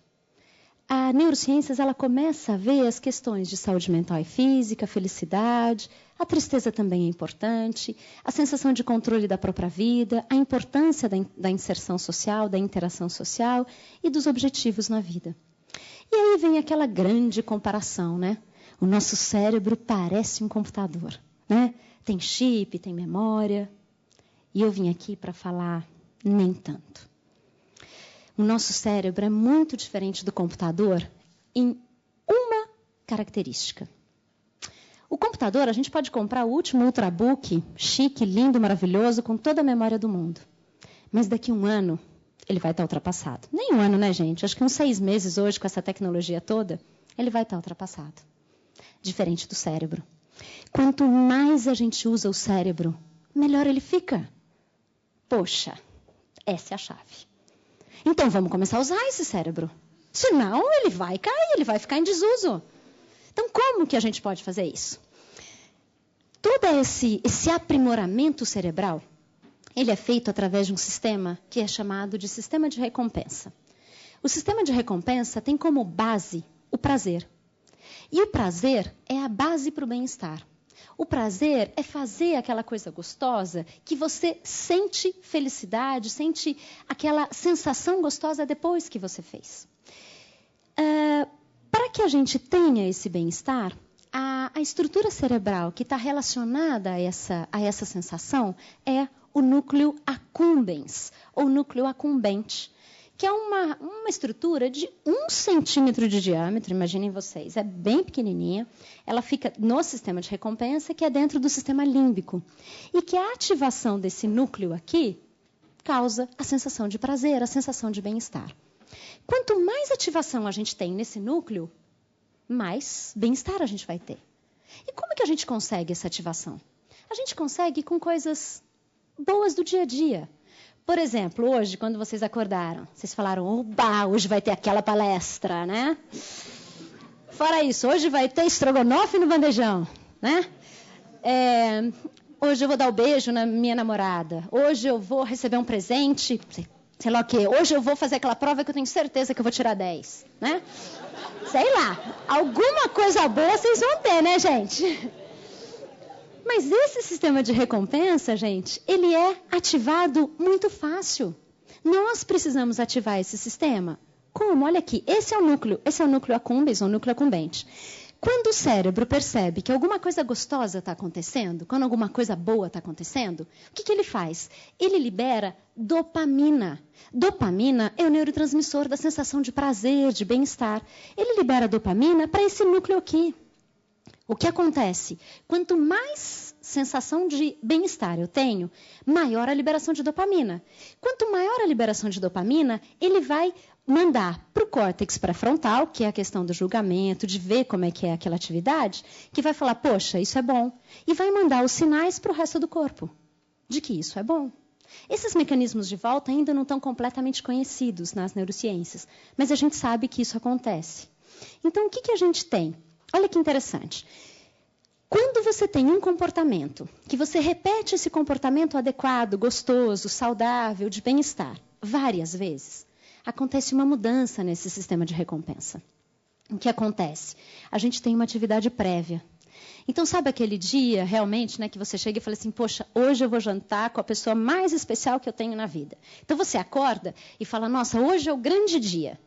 a neurociências ela começa a ver as questões de saúde mental e física, felicidade, a tristeza também é importante, a sensação de controle da própria vida, a importância da inserção social, da interação social e dos objetivos na vida. E aí vem aquela grande comparação, né? O nosso cérebro parece um computador, né? Tem chip, tem memória. E eu vim aqui para falar nem tanto. O nosso cérebro é muito diferente do computador em uma característica. O computador, a gente pode comprar o último Ultrabook, chique, lindo, maravilhoso, com toda a memória do mundo. Mas daqui a um ano, ele vai estar ultrapassado. Nem um ano, né, gente? Acho que uns 6 meses hoje, com essa tecnologia toda, ele vai estar ultrapassado. Diferente do cérebro. Quanto mais a gente usa o cérebro, melhor ele fica. Poxa, essa é a chave. Então, vamos começar a usar esse cérebro. Senão, ele vai cair, ele vai ficar em desuso. Então, como que a gente pode fazer isso? Todo esse aprimoramento cerebral, ele é feito através de um sistema que é chamado de sistema de recompensa. O sistema de recompensa tem como base o prazer. E o prazer é a base para o bem-estar. O prazer é fazer aquela coisa gostosa que você sente felicidade, sente aquela sensação gostosa depois que você fez. Para que a gente tenha esse bem-estar, a estrutura cerebral que está relacionada a essa sensação é o núcleo accumbens, ou núcleo acumbente, que é uma estrutura de 1 centímetro de diâmetro, imaginem vocês, é bem pequenininha. Ela fica no sistema de recompensa, que é dentro do sistema límbico. E que a ativação desse núcleo aqui causa a sensação de prazer, a sensação de bem-estar. Quanto mais ativação a gente tem nesse núcleo, mais bem-estar a gente vai ter. E como que a gente consegue essa ativação? A gente consegue com coisas boas do dia a dia. Por exemplo, hoje, quando vocês acordaram, vocês falaram, oba, hoje vai ter aquela palestra, né? Fora isso, hoje vai ter estrogonofe no bandejão, né? Hoje eu vou dar o beijo na minha namorada. Hoje eu vou receber um presente, sei lá o quê. Hoje eu vou fazer aquela prova que eu tenho certeza que eu vou tirar 10, né? Sei lá, alguma coisa boa vocês vão ter, né, gente? Mas esse sistema de recompensa, gente, ele é ativado muito fácil. Nós precisamos ativar esse sistema. Como? Olha aqui, esse é o núcleo accumbens, ou núcleo acumbente. Quando o cérebro percebe que alguma coisa gostosa está acontecendo, quando alguma coisa boa está acontecendo, o que ele faz? Ele libera dopamina. Dopamina é o neurotransmissor da sensação de prazer, de bem-estar. Ele libera dopamina para esse núcleo aqui. O que acontece? Quanto mais sensação de bem-estar eu tenho, maior a liberação de dopamina. Quanto maior a liberação de dopamina, ele vai mandar para o córtex pré-frontal, que é a questão do julgamento, de ver como é que é aquela atividade, que vai falar, poxa, isso é bom. E vai mandar os sinais para o resto do corpo, de que isso é bom. Esses mecanismos de volta ainda não estão completamente conhecidos nas neurociências, mas a gente sabe que isso acontece. Então, o que a gente tem? Olha que interessante. Quando você tem um comportamento, que você repete esse comportamento adequado, gostoso, saudável, de bem-estar, várias vezes, acontece uma mudança nesse sistema de recompensa. O que acontece? A gente tem uma atividade prévia. Então, sabe aquele dia, realmente, né, que você chega e fala assim, poxa, hoje eu vou jantar com a pessoa mais especial que eu tenho na vida. Então, você acorda e fala, nossa, hoje é o grande dia,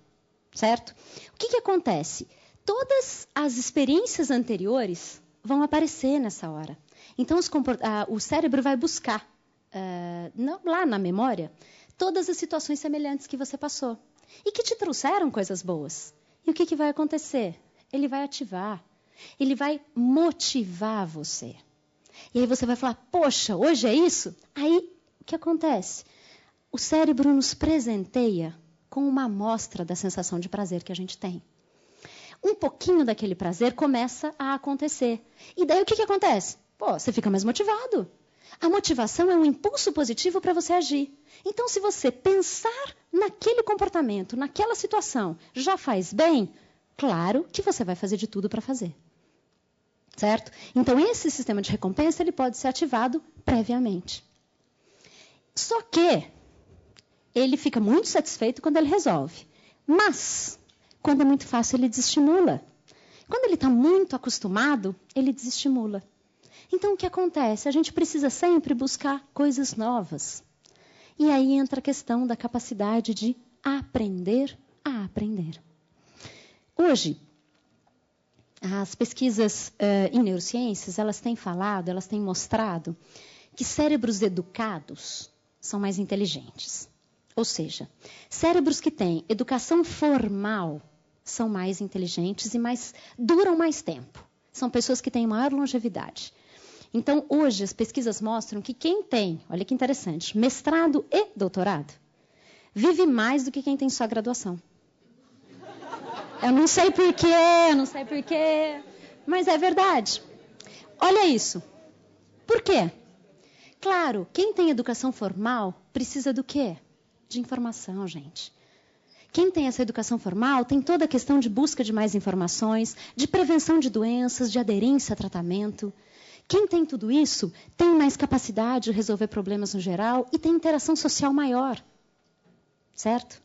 certo? O que acontece? Todas as experiências anteriores vão aparecer nessa hora. Então, o cérebro vai buscar, lá na memória, todas as situações semelhantes que você passou. E que te trouxeram coisas boas. E o que vai acontecer? Ele vai ativar. Ele vai motivar você. E aí você vai falar, poxa, hoje é isso? Aí, o que acontece? O cérebro nos presenteia com uma amostra da sensação de prazer que a gente tem. Um pouquinho daquele prazer começa a acontecer. E daí o que acontece? Pô, você fica mais motivado. A motivação é um impulso positivo para você agir. Então, se você pensar naquele comportamento, naquela situação, já faz bem, claro que você vai fazer de tudo para fazer. Certo? Então, esse sistema de recompensa ele pode ser ativado previamente. Só que ele fica muito satisfeito quando ele resolve. Mas, quando é muito fácil, ele desestimula. Quando ele está muito acostumado, ele desestimula. Então, o que acontece? A gente precisa sempre buscar coisas novas. E aí entra a questão da capacidade de aprender a aprender. Hoje, as pesquisas em neurociências, elas têm falado, elas têm mostrado que cérebros educados são mais inteligentes. Ou seja, cérebros que têm educação formal são mais inteligentes e duram mais tempo. São pessoas que têm maior longevidade. Então, hoje, as pesquisas mostram que quem tem, olha que interessante, mestrado e doutorado, vive mais do que quem tem só graduação. Eu não sei porquê, mas é verdade. Olha isso. Por quê? Claro, quem tem educação formal precisa do quê? De informação, gente. Quem tem essa educação formal tem toda a questão de busca de mais informações, de prevenção de doenças, de aderência a tratamento. Quem tem tudo isso tem mais capacidade de resolver problemas no geral e tem interação social maior. Certo?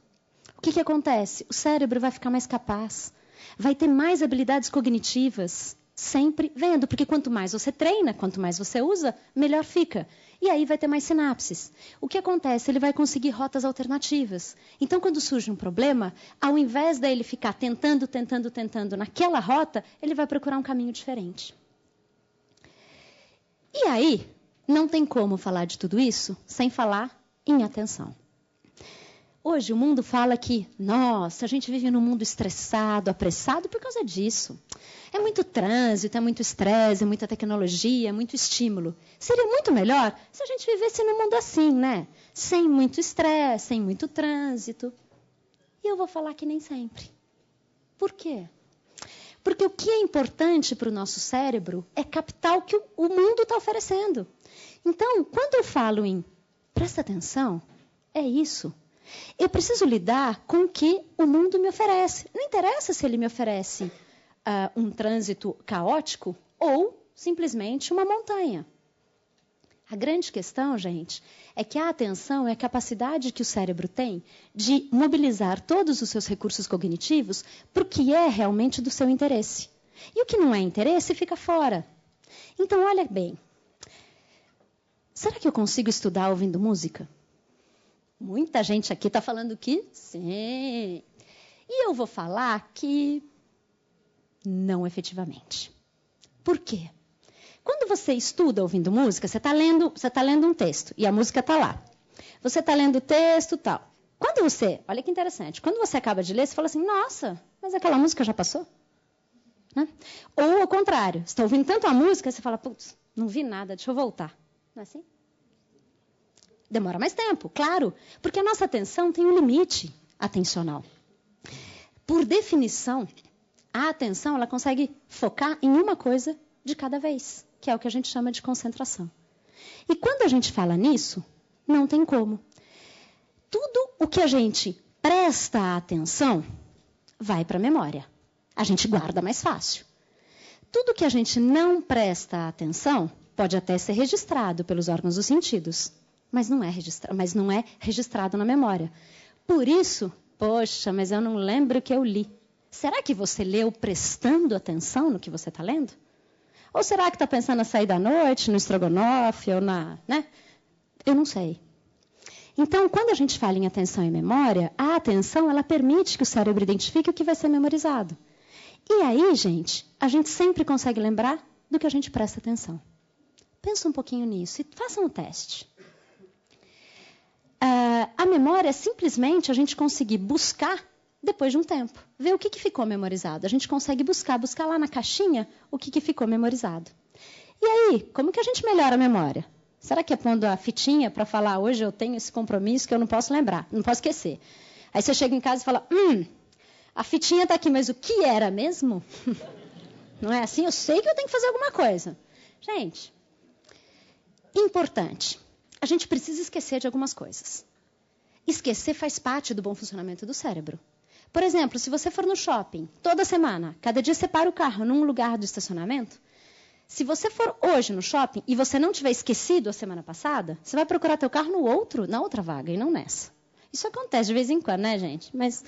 O que acontece? O cérebro vai ficar mais capaz, vai ter mais habilidades cognitivas, sempre vendo, porque quanto mais você treina, quanto mais você usa, melhor fica. E aí vai ter mais sinapses. O que acontece? Ele vai conseguir rotas alternativas. Então, quando surge um problema, ao invés dele ficar tentando naquela rota, ele vai procurar um caminho diferente. E aí, não tem como falar de tudo isso sem falar em atenção. Hoje o mundo fala que, nossa, a gente vive num mundo estressado, apressado por causa disso. É muito trânsito, é muito estresse, é muita tecnologia, é muito estímulo. Seria muito melhor se a gente vivesse num mundo assim, né? Sem muito estresse, sem muito trânsito. E eu vou falar que nem sempre. Por quê? Porque o que é importante para o nosso cérebro é captar o que o mundo está oferecendo. Então, quando eu falo em presta atenção, é isso. Eu preciso lidar com o que o mundo me oferece. Não interessa se ele me oferece um trânsito caótico ou simplesmente uma montanha. A grande questão, gente, é que a atenção é a capacidade que o cérebro tem de mobilizar todos os seus recursos cognitivos para o que é realmente do seu interesse. E o que não é interesse fica fora. Então, olha bem. Será que eu consigo estudar ouvindo música? Muita gente aqui está falando que sim. E eu vou falar que não efetivamente. Por quê? Quando você estuda ouvindo música, você está lendo um texto e a música está lá. Você está lendo o texto e tal. Olha que interessante, quando você acaba de ler, você fala assim, nossa, mas aquela música já passou? Né? Ou ao contrário, você está ouvindo tanto a música, você fala, putz, não vi nada, deixa eu voltar. Não é assim? Demora mais tempo, claro, porque a nossa atenção tem um limite atencional. Por definição, a atenção ela consegue focar em uma coisa de cada vez, que é o que a gente chama de concentração. E quando a gente fala nisso, não tem como. Tudo o que a gente presta atenção vai para a memória. A gente guarda mais fácil. Tudo que a gente não presta atenção pode até ser registrado pelos órgãos dos sentidos, mas não é registrado na memória. Por isso, poxa, mas eu não lembro o que eu li. Será que você leu prestando atenção no que você está lendo? Ou será que está pensando na sair da noite, no estrogonofe, ou né? Eu não sei. Então, quando a gente fala em atenção e memória, a atenção ela permite que o cérebro identifique o que vai ser memorizado. E aí, gente, a gente sempre consegue lembrar do que a gente presta atenção. Pensa um pouquinho nisso e faça um teste. A memória é simplesmente a gente conseguir buscar depois de um tempo. Ver o que ficou memorizado. A gente consegue buscar lá na caixinha o que ficou memorizado. E aí, como que a gente melhora a memória? Será que é pondo a fitinha para falar, hoje eu tenho esse compromisso que eu não posso lembrar, não posso esquecer. Aí você chega em casa e fala, a fitinha está aqui, mas o que era mesmo? Não é assim? Eu sei que eu tenho que fazer alguma coisa. Gente, importante. A gente precisa esquecer de algumas coisas. Esquecer faz parte do bom funcionamento do cérebro. Por exemplo, se você for no shopping toda semana, cada dia você para o carro num lugar do estacionamento, se você for hoje no shopping e você não tiver esquecido a semana passada, você vai procurar teu carro na outra vaga e não nessa. Isso acontece de vez em quando, né, gente? Mas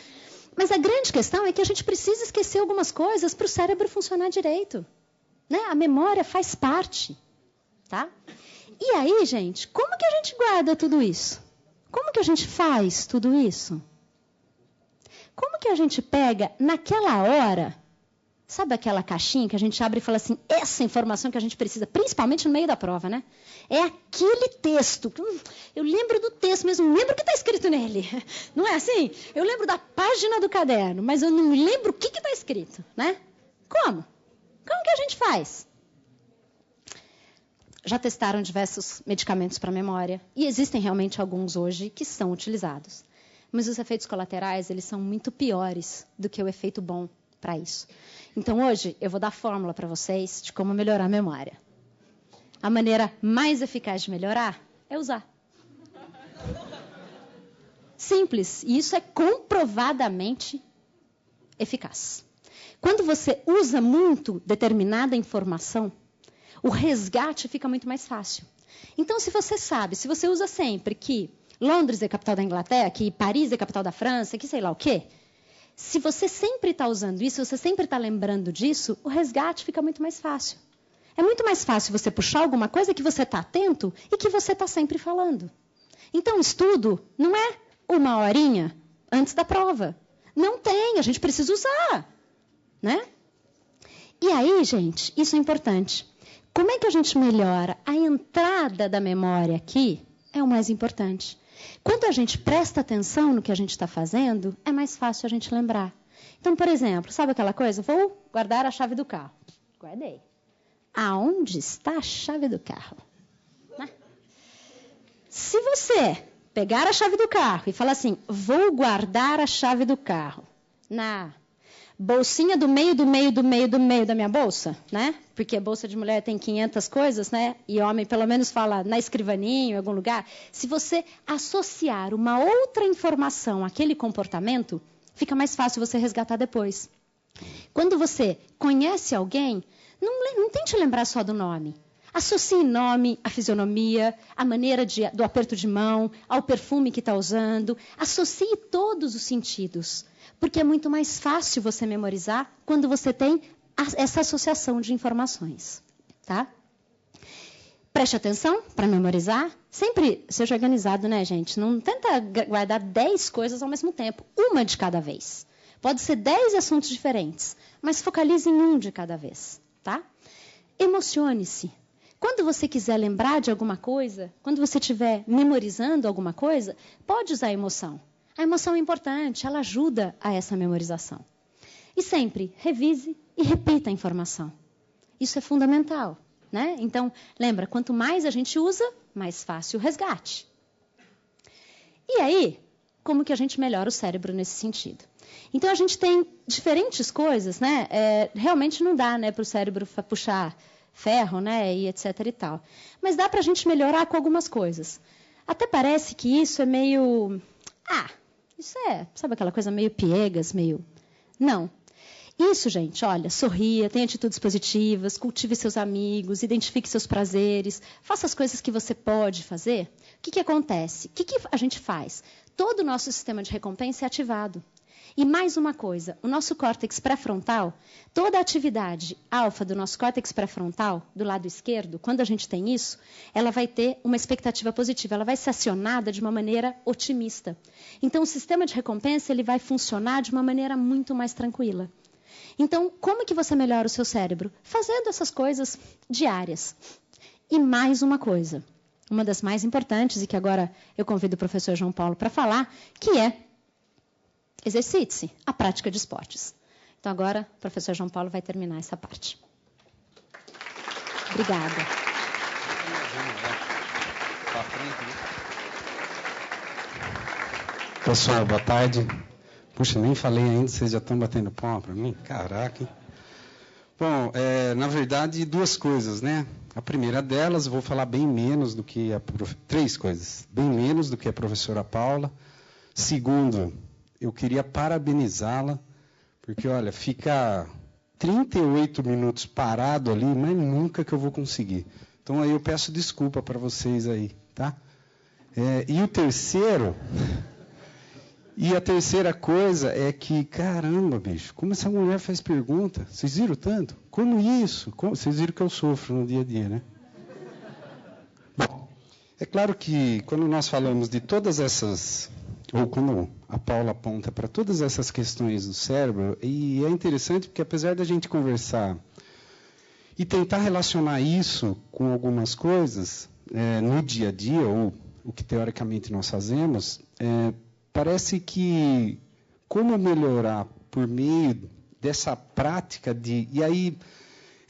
a grande questão é que a gente precisa esquecer algumas coisas para o cérebro funcionar direito. Né? A memória faz parte. Tá? E aí, gente, como que a gente guarda tudo isso? Como que a gente faz tudo isso? Como que a gente pega naquela hora Sabe aquela caixinha que a gente abre e fala assim, essa informação que a gente precisa, principalmente no meio da prova, né? É aquele texto. Eu lembro do texto, mas não lembro o que está escrito nele. Não é assim? Eu lembro da página do caderno, mas eu não lembro o que está escrito, né? Como? Como que a gente faz? Já testaram diversos medicamentos para memória, e existem realmente alguns hoje que são utilizados. Mas os efeitos colaterais, eles são muito piores do que o efeito bom para isso. Então, hoje, eu vou dar a fórmula para vocês de como melhorar a memória. A maneira mais eficaz de melhorar é usar. Simples. E isso é comprovadamente eficaz. Quando você usa muito determinada informação, o resgate fica muito mais fácil. Então, se você sabe, se você usa sempre que Londres é capital da Inglaterra, que Paris é capital da França, que sei lá o quê, se você sempre está usando isso, você sempre está lembrando disso, o resgate fica muito mais fácil. É muito mais fácil você puxar alguma coisa que você está atento e que você está sempre falando. Então, estudo não é 1 horinha antes da prova. Não tem, a gente precisa usar, né? E aí, gente, isso é importante. Como é que a gente melhora? A entrada da memória aqui é o mais importante. Quando a gente presta atenção no que a gente está fazendo, é mais fácil a gente lembrar. Então, por exemplo, sabe aquela coisa? Vou guardar a chave do carro. Guardei. Aonde está a chave do carro? Né? Se você pegar a chave do carro e falar assim, vou guardar a chave do carro na bolsinha do meio da minha bolsa, né? Porque a bolsa de mulher tem 500 coisas, né? E homem pelo menos fala na escrivaninha, em algum lugar. Se você associar uma outra informação àquele comportamento, fica mais fácil você resgatar depois. Quando você conhece alguém, não tente lembrar só do nome. Associe nome, a fisionomia, a maneira do aperto de mão, ao perfume que está usando. Associe todos os sentidos. Porque é muito mais fácil você memorizar quando você tem essa associação de informações. Tá? Preste atenção para memorizar. Sempre seja organizado, né, gente? Não tenta guardar 10 coisas ao mesmo tempo. Uma de cada vez. Pode ser 10 assuntos diferentes, mas focalize em um de cada vez. Tá? Emocione-se. Quando você quiser lembrar de alguma coisa, quando você estiver memorizando alguma coisa, pode usar a emoção. A emoção é importante, ela ajuda a essa memorização. E sempre revise e repita a informação. Isso é fundamental, né? Então, lembra, quanto mais a gente usa, mais fácil o resgate. E aí, como que a gente melhora o cérebro nesse sentido? Então, a gente tem diferentes coisas, né? Realmente não dá, né, para o cérebro puxar ferro, né, e etc e tal. Mas dá para a gente melhorar com algumas coisas. Até parece que isso é meio... isso é, sabe aquela coisa meio piegas, meio... Não. Isso, gente, olha, sorria, tenha atitudes positivas, cultive seus amigos, identifique seus prazeres, faça as coisas que você pode fazer. O que acontece? O que a gente faz? Todo o nosso sistema de recompensa é ativado. E mais uma coisa, o nosso córtex pré-frontal, toda a atividade alfa do nosso córtex pré-frontal, do lado esquerdo, quando a gente tem isso, ela vai ter uma expectativa positiva, ela vai ser acionada de uma maneira otimista. Então, o sistema de recompensa ele vai funcionar de uma maneira muito mais tranquila. Então, como que você melhora o seu cérebro? Fazendo essas coisas diárias. E mais uma coisa, uma das mais importantes, e que agora eu convido o professor João Paulo para falar, que é exercite-se, a prática de esportes. Então, agora, o professor João Paulo vai terminar essa parte. Obrigada. Pessoal, boa tarde. Puxa, nem falei ainda, vocês já estão batendo palma para mim? Caraca, hein? Bom, na verdade, 2 coisas, né? A primeira delas, eu vou falar bem menos do que 3 coisas. Bem menos do que a professora Paula. Segundo, eu queria parabenizá-la, porque, olha, fica 38 minutos parado ali, mas nunca que eu vou conseguir. Então, aí eu peço desculpa para vocês aí, tá? E o terceiro... E a terceira coisa é que, caramba, bicho, como essa mulher faz pergunta? Vocês viram tanto? Como isso? Vocês viram que eu sofro no dia a dia, né? Bom, é claro que quando nós falamos de todas essas ou quando a Paula aponta para todas essas questões do cérebro, e é interessante porque apesar da gente conversar e tentar relacionar isso com algumas coisas no dia a dia, ou o que teoricamente nós fazemos, parece que como melhorar por meio dessa prática de... E aí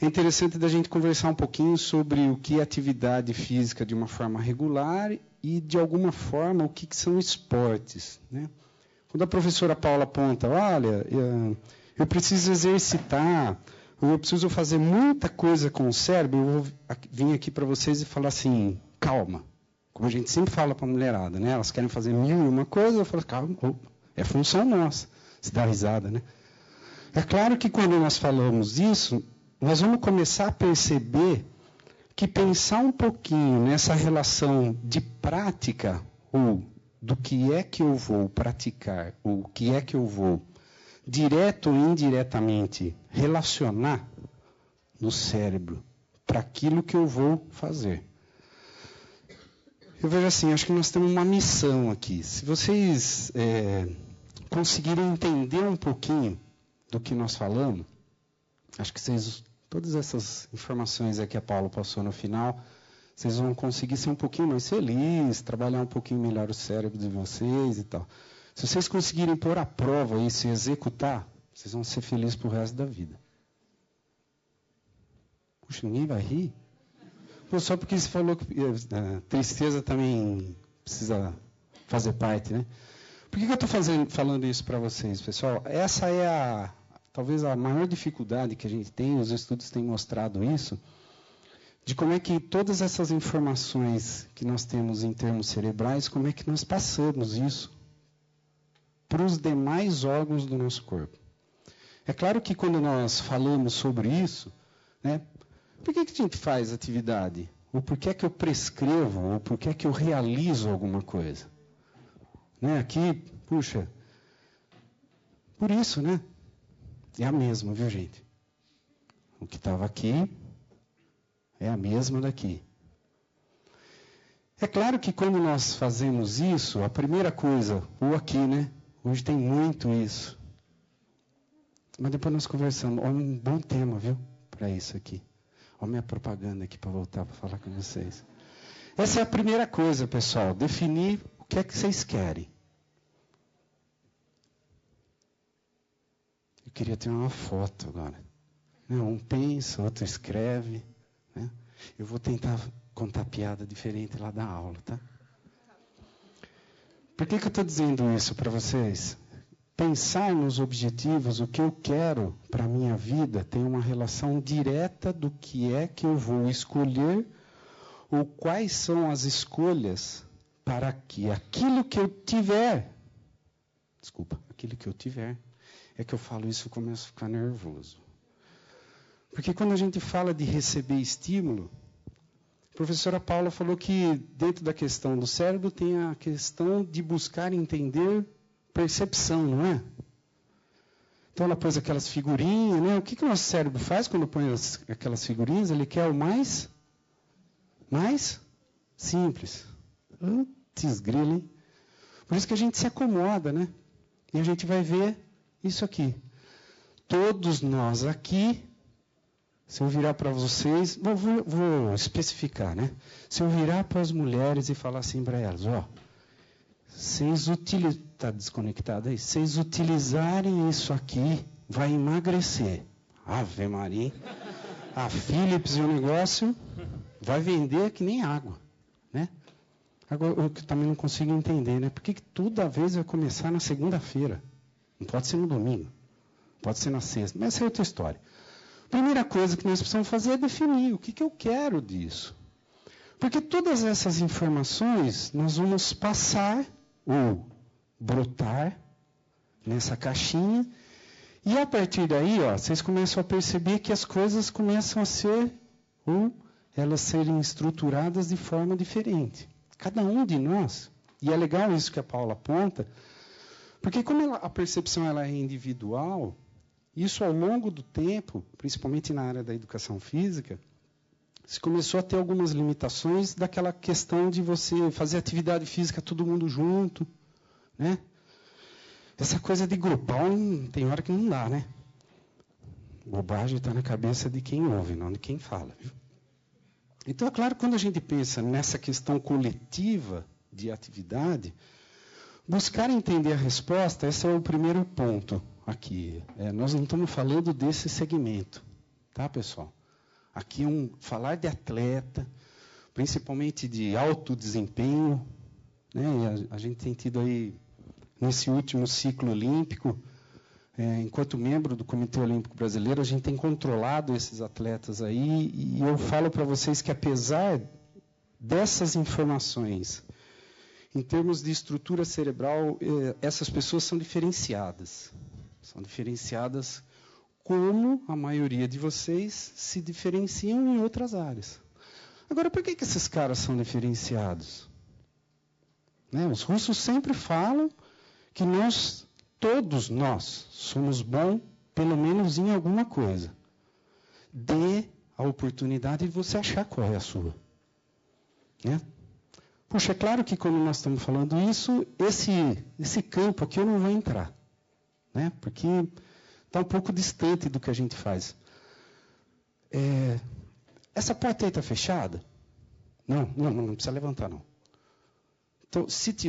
é interessante da gente conversar um pouquinho sobre o que é atividade física de uma forma regular e, de alguma forma, o que são esportes, né? Quando a professora Paula aponta, olha, eu preciso exercitar, ou eu preciso fazer muita coisa com o cérebro, eu vou vir aqui para vocês e falar assim, calma. Como a gente sempre fala para a mulherada, né? Elas querem fazer mil e uma coisa, eu falo, calma, é função nossa. Se dá risada, né? É claro que quando nós falamos isso, nós vamos começar a perceber que pensar um pouquinho nessa relação de prática, ou do que é que eu vou praticar, ou o que é que eu vou, direto ou indiretamente, relacionar no cérebro para aquilo que eu vou fazer. Eu vejo assim, acho que nós temos uma missão aqui. Se vocês conseguirem entender um pouquinho do que nós falamos, acho que vocês, todas essas informações que a Paula passou no final, vocês vão conseguir ser um pouquinho mais felizes, trabalhar um pouquinho melhor o cérebro de vocês e tal. Se vocês conseguirem pôr à prova isso e executar, vocês vão ser felizes pro resto da vida. Puxa, ninguém vai rir? Pô, só porque você falou que a tristeza também precisa fazer parte, né? Por que eu estou falando isso para vocês, pessoal? Essa é talvez a maior dificuldade que a gente tem, os estudos têm mostrado isso, de como é que todas essas informações que nós temos em termos cerebrais, como é que nós passamos isso para os demais órgãos do nosso corpo. É claro que quando nós falamos sobre isso, né, por que a gente faz atividade? Ou por que é que eu prescrevo? Ou por que é que eu realizo alguma coisa? Né, aqui, puxa, por isso, né? É a mesma, viu, gente? O que estava aqui é a mesma daqui. É claro que quando nós fazemos isso, a primeira coisa, ou aqui, né? Hoje tem muito isso. Mas depois nós conversamos. Olha, um bom tema, viu? Para isso aqui. Olha a minha propaganda aqui para voltar para falar com vocês. Essa é a primeira coisa, pessoal. Definir o que é que vocês querem. Eu queria ter uma foto agora. Um pensa, outro escreve. Né? Eu vou tentar contar piada diferente lá da aula, tá? Por que eu estou dizendo isso para vocês? Pensar nos objetivos, o que eu quero para a minha vida, tem uma relação direta do que é que eu vou escolher ou quais são as escolhas para que aquilo que eu tiver, aquilo que eu tiver, é que eu falo isso e começo a ficar nervoso. Porque quando a gente fala de receber estímulo, a professora Paula falou que dentro da questão do cérebro tem a questão de buscar entender percepção, não é? Então ela pôs aquelas figurinhas, né? O que o nosso cérebro faz quando põe aquelas figurinhas? Ele quer o mais simples. Antes grilo, hein? Por isso que a gente se acomoda, né? E a gente vai ver isso aqui. Todos nós aqui, se eu virar para vocês, vou especificar, né? Se eu virar para as mulheres e falar assim para elas, vocês está desconectado aí? Vocês utilizarem isso aqui, vai emagrecer. Ave Maria. A Philips e o negócio vai vender que nem água, né? Agora, eu também não consigo entender, né? Por que toda vez vai começar na segunda-feira? Não pode ser no domingo. Pode ser na sexta. Mas essa é outra história. Primeira coisa que nós precisamos fazer é definir o que eu quero disso. Porque todas essas informações nós vamos passar ou brotar nessa caixinha e a partir daí, vocês começam a perceber que as coisas começam a ser ou elas serem estruturadas de forma diferente. Cada um de nós, e é legal isso que a Paula aponta, porque como a percepção ela é individual, isso ao longo do tempo, principalmente na área da educação física, se começou a ter algumas limitações daquela questão de você fazer atividade física todo mundo junto, né? Essa coisa de grupal tem hora que não dá, né? Bobagem está na cabeça de quem ouve, não de quem fala. Viu? Então, é claro, quando a gente pensa nessa questão coletiva de atividade, buscar entender a resposta, esse é o primeiro ponto aqui. Nós não estamos falando desse segmento, tá, pessoal? Aqui falar de atleta, principalmente de alto desempenho, né? E a gente tem tido aí, nesse último ciclo olímpico, enquanto membro do Comitê Olímpico Brasileiro, a gente tem controlado esses atletas aí, e eu falo para vocês que, apesar dessas informações, em termos de estrutura cerebral, essas pessoas são diferenciadas. São diferenciadas como a maioria de vocês se diferenciam em outras áreas. Agora, por que esses caras são diferenciados? Né? Os russos sempre falam que todos nós somos bons, pelo menos em alguma coisa. Dê a oportunidade de você achar qual é a sua. Né? Puxa, é claro que quando nós estamos falando isso, esse campo aqui eu não vou entrar. Né? Porque está um pouco distante do que a gente faz. Essa porta aí está fechada? Não precisa levantar, não. Então,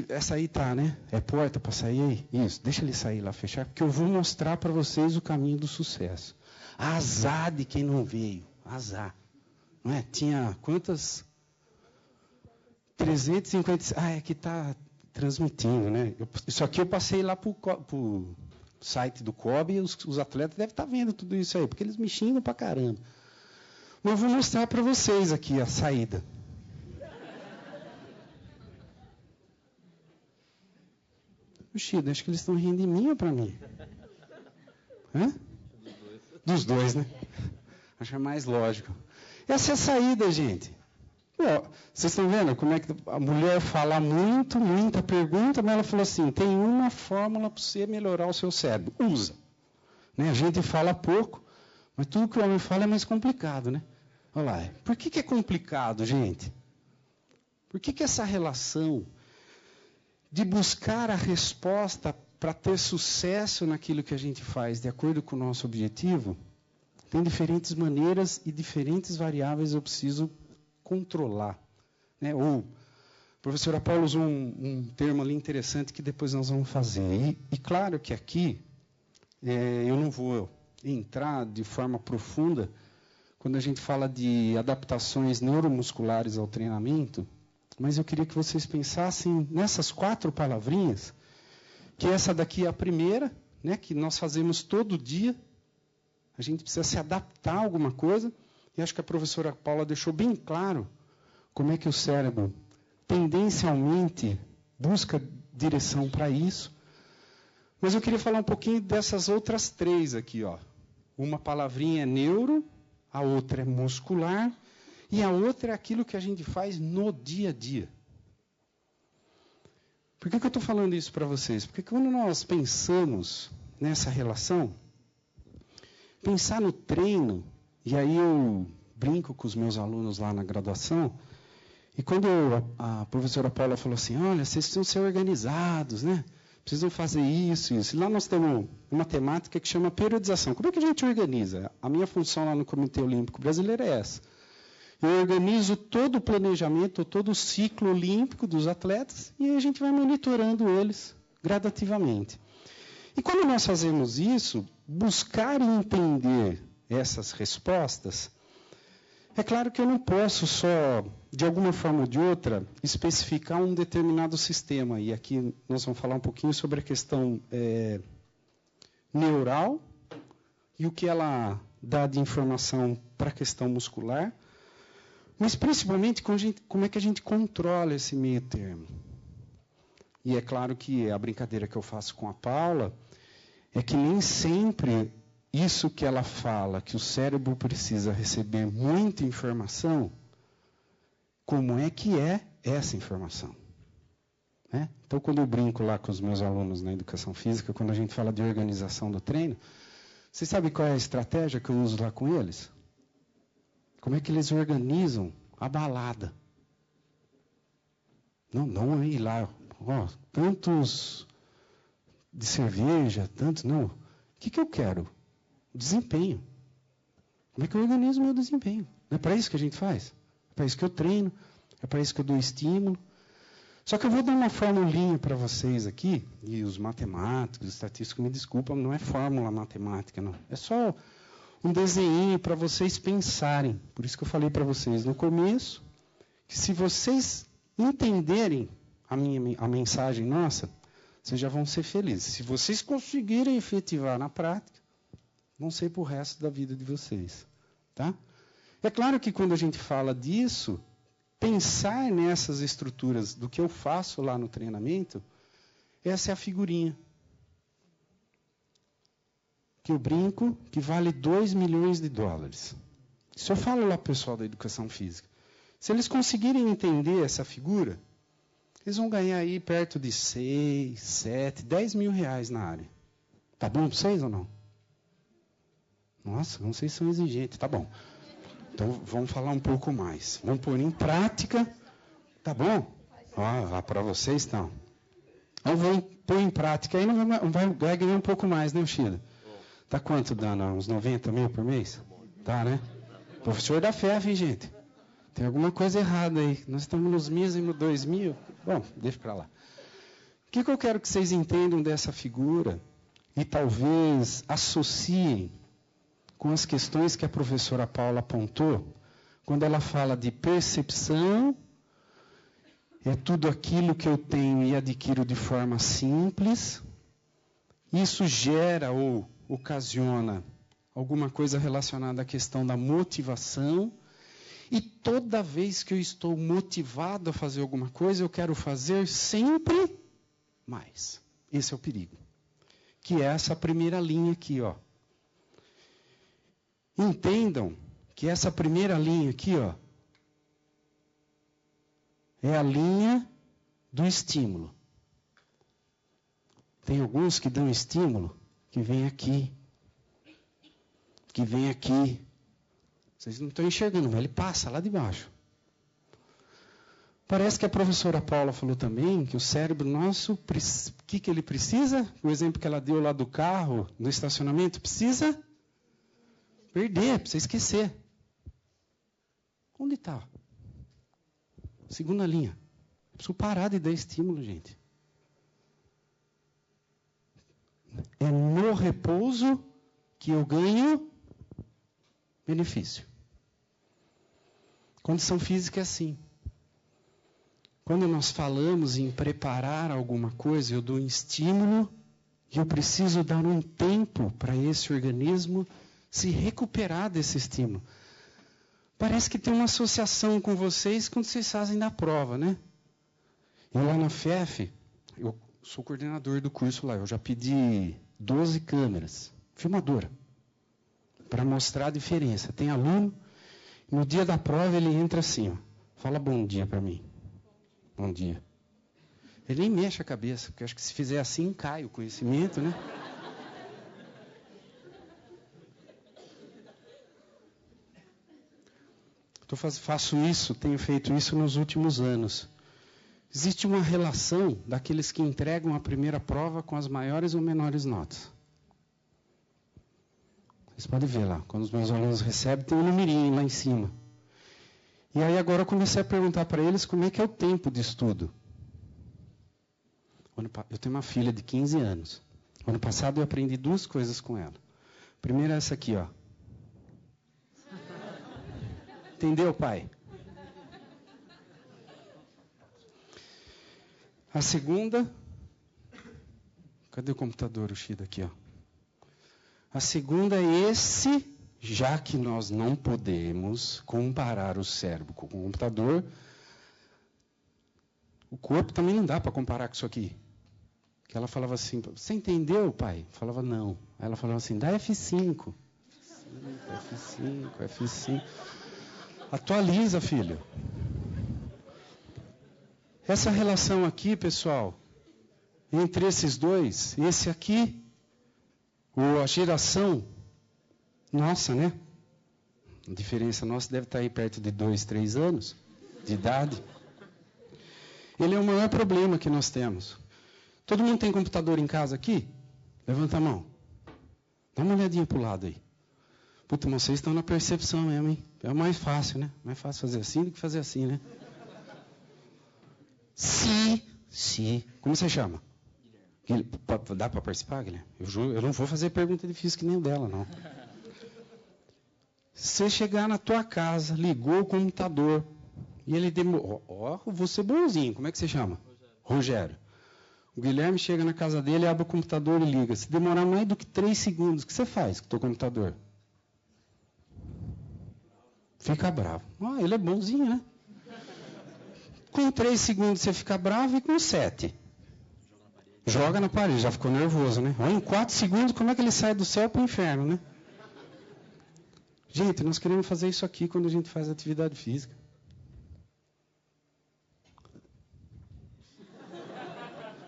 essa aí está, né? É porta para sair aí? Isso, deixa ele sair lá, fechar, porque eu vou mostrar para vocês o caminho do sucesso. Azar de quem não veio. Azar. Não é? Tinha quantas? 350. É que está transmitindo, né? Isso aqui eu passei lá para o site do COB e os atletas devem estar vendo tudo isso aí, porque eles me xingam para caramba. Mas eu vou mostrar para vocês aqui a saída. Puxa, acho que eles estão rindo de mim ou para mim? Hã? Dos dois, né? Acho que é mais lógico. Essa é a saída, gente. Vocês estão vendo como é que a mulher fala muita pergunta, mas ela falou assim, tem uma fórmula para você melhorar o seu cérebro. Usa. Né? A gente fala pouco, mas tudo que o homem fala é mais complicado, né? Olha lá. Por que é complicado, gente? Por que essa relação de buscar a resposta para ter sucesso naquilo que a gente faz, de acordo com o nosso objetivo, tem diferentes maneiras e diferentes variáveis eu preciso controlar. Né? Ou, a professora Paula usou um termo ali interessante que depois nós vamos fazer. E claro que aqui, eu não vou entrar de forma profunda quando a gente fala de adaptações neuromusculares ao treinamento, mas eu queria que vocês pensassem nessas 4 palavrinhas, que essa daqui é a primeira, né, que nós fazemos todo dia. A gente precisa se adaptar a alguma coisa, e acho que a professora Paula deixou bem claro como é que o cérebro tendencialmente busca direção para isso. Mas eu queria falar um pouquinho dessas outras 3 aqui. Ó. Uma palavrinha é neuro, a outra é muscular, e a outra é aquilo que a gente faz no dia a dia. Por que eu estou falando isso para vocês? Porque quando nós pensamos nessa relação, pensar no treino, e aí eu brinco com os meus alunos lá na graduação, e quando a professora Paula falou assim, olha, vocês precisam ser organizados, né? Precisam fazer isso. E lá nós temos uma temática que chama periodização. Como é que a gente organiza? A minha função lá no Comitê Olímpico Brasileiro é essa. Eu organizo todo o planejamento, todo o ciclo olímpico dos atletas e a gente vai monitorando eles gradativamente. E quando nós fazemos isso, buscar entender essas respostas, é claro que eu não posso só, de alguma forma ou de outra, especificar um determinado sistema. E aqui nós vamos falar um pouquinho sobre a questão neural e o que ela dá de informação para a questão muscular. Mas, principalmente, como é que a gente controla esse meio termo. E é claro que a brincadeira que eu faço com a Paula é que nem sempre isso que ela fala, que o cérebro precisa receber muita informação, como é que é essa informação? Né? Então, quando eu brinco lá com os meus alunos na educação física, quando a gente fala de organização do treino, vocês sabem qual é a estratégia que eu uso lá com eles? Como é que eles organizam a balada? Não é ir lá, tantos de cerveja, tantos, não. O que eu quero? O desempenho. Como é que eu organizo o meu desempenho? Não é para isso que a gente faz? É para isso que eu treino, é para isso que eu dou estímulo. Só que eu vou dar uma formulinha para vocês aqui, e os matemáticos, os estatísticos, me desculpam, não é fórmula matemática, não. É só um desenho para vocês pensarem. Por isso que eu falei para vocês no começo, que se vocês entenderem a mensagem nossa, vocês já vão ser felizes. Se vocês conseguirem efetivar na prática, vão ser para o resto da vida de vocês. Tá? É claro que quando a gente fala disso, pensar nessas estruturas do que eu faço lá no treinamento, essa é a figurinha. Que eu brinco, que vale 2 milhões de dólares. Isso eu falo lá para o pessoal da educação física. Se eles conseguirem entender essa figura, eles vão ganhar aí perto de 6, 7, 10 mil reais na área. Tá bom para vocês ou não? Nossa, vocês são exigentes. Tá bom. Então, vamos falar um pouco mais. Vamos pôr em prática. Tá bom? Para vocês, então. Então, vamos pôr em prática. Aí vai ganhar um pouco mais, né, Chida? Tá quanto dando? Uns 90 mil por mês? Tá, né? Professor da FEF, gente. Tem alguma coisa errada aí. Nós estamos nos mesmos 2 mil. Bom, deixa para lá. O que eu quero que vocês entendam dessa figura e talvez associem com as questões que a professora Paula apontou, quando ela fala de percepção, é tudo aquilo que eu tenho e adquiro de forma simples. Isso gera ou ocasiona alguma coisa relacionada à questão da motivação. E toda vez que eu estou motivado a fazer alguma coisa, eu quero fazer sempre mais. Esse é o perigo. Que é essa primeira linha aqui, ó. Entendam que essa primeira linha aqui, ó, é a linha do estímulo. Tem alguns que dão estímulo que vem aqui, que vem aqui. Vocês não estão enxergando, mas ele passa lá de baixo. Parece que a professora Paula falou também que o cérebro nosso, o que ele precisa? O exemplo que ela deu lá do carro, no estacionamento, precisa perder, precisa esquecer. Onde está? Segunda linha. Eu preciso parar de dar estímulo, gente. É no repouso que eu ganho benefício. Condição física é assim. Quando nós falamos em preparar alguma coisa, eu dou um estímulo e eu preciso dar um tempo para esse organismo se recuperar desse estímulo. Parece que tem uma associação com vocês quando vocês fazem da prova, né? Eu lá na FEF, eu sou coordenador do curso lá, eu já pedi 12 câmeras, filmadora, para mostrar a diferença. Tem aluno, no dia da prova ele entra assim, ó, fala bom dia para mim. Bom dia. Ele nem mexe a cabeça, porque eu acho que se fizer assim, cai o conhecimento, né? Faço isso, tenho feito isso nos últimos anos. Existe uma relação daqueles que entregam a primeira prova com as maiores ou menores notas. Vocês podem ver lá, quando os meus alunos recebem, tem um numerinho lá em cima. E aí agora eu comecei a perguntar para eles como é que é o tempo de estudo. Eu tenho uma filha de 15 anos. Ano passado eu aprendi 2 coisas com ela. A primeira é essa aqui, ó. Entendeu, pai? A segunda... Cadê o computador, o Shida, aqui, ó? A segunda é esse, já que nós não podemos comparar o cérebro com o computador, o corpo também não dá para comparar com isso aqui. Que ela falava assim, você entendeu, pai? Eu falava, não. Aí ela falava assim, dá F5. F5. Atualiza, filho. Essa relação aqui, pessoal, entre esses dois, esse aqui, ou a geração nossa, né? A diferença nossa deve estar aí perto de 2, 3 anos de idade. Ele é o maior problema que nós temos. Todo mundo tem computador em casa aqui? Levanta a mão. Dá uma olhadinha para o lado aí. Puta, mas vocês estão na percepção mesmo, hein? É mais fácil, né? Mais fácil fazer assim do que fazer assim, né? Se. Como você chama? Guilherme. Dá para participar, Guilherme? Eu não vou fazer pergunta difícil que nem o dela, não. Você chegar na tua casa, ligou o computador, e ele demorou. Vou ser bonzinho. Como é que você chama? Rogério. O Guilherme chega na casa dele, abre o computador e liga. Se demorar mais do que 3 segundos, o que você faz com o teu computador? Fica bravo. Ele é bonzinho, né? Com 3 segundos você fica bravo e com 7. Joga na parede. Já ficou nervoso, né? Em 4 segundos, como é que ele sai do céu para o inferno, né? Gente, nós queremos fazer isso aqui quando a gente faz atividade física.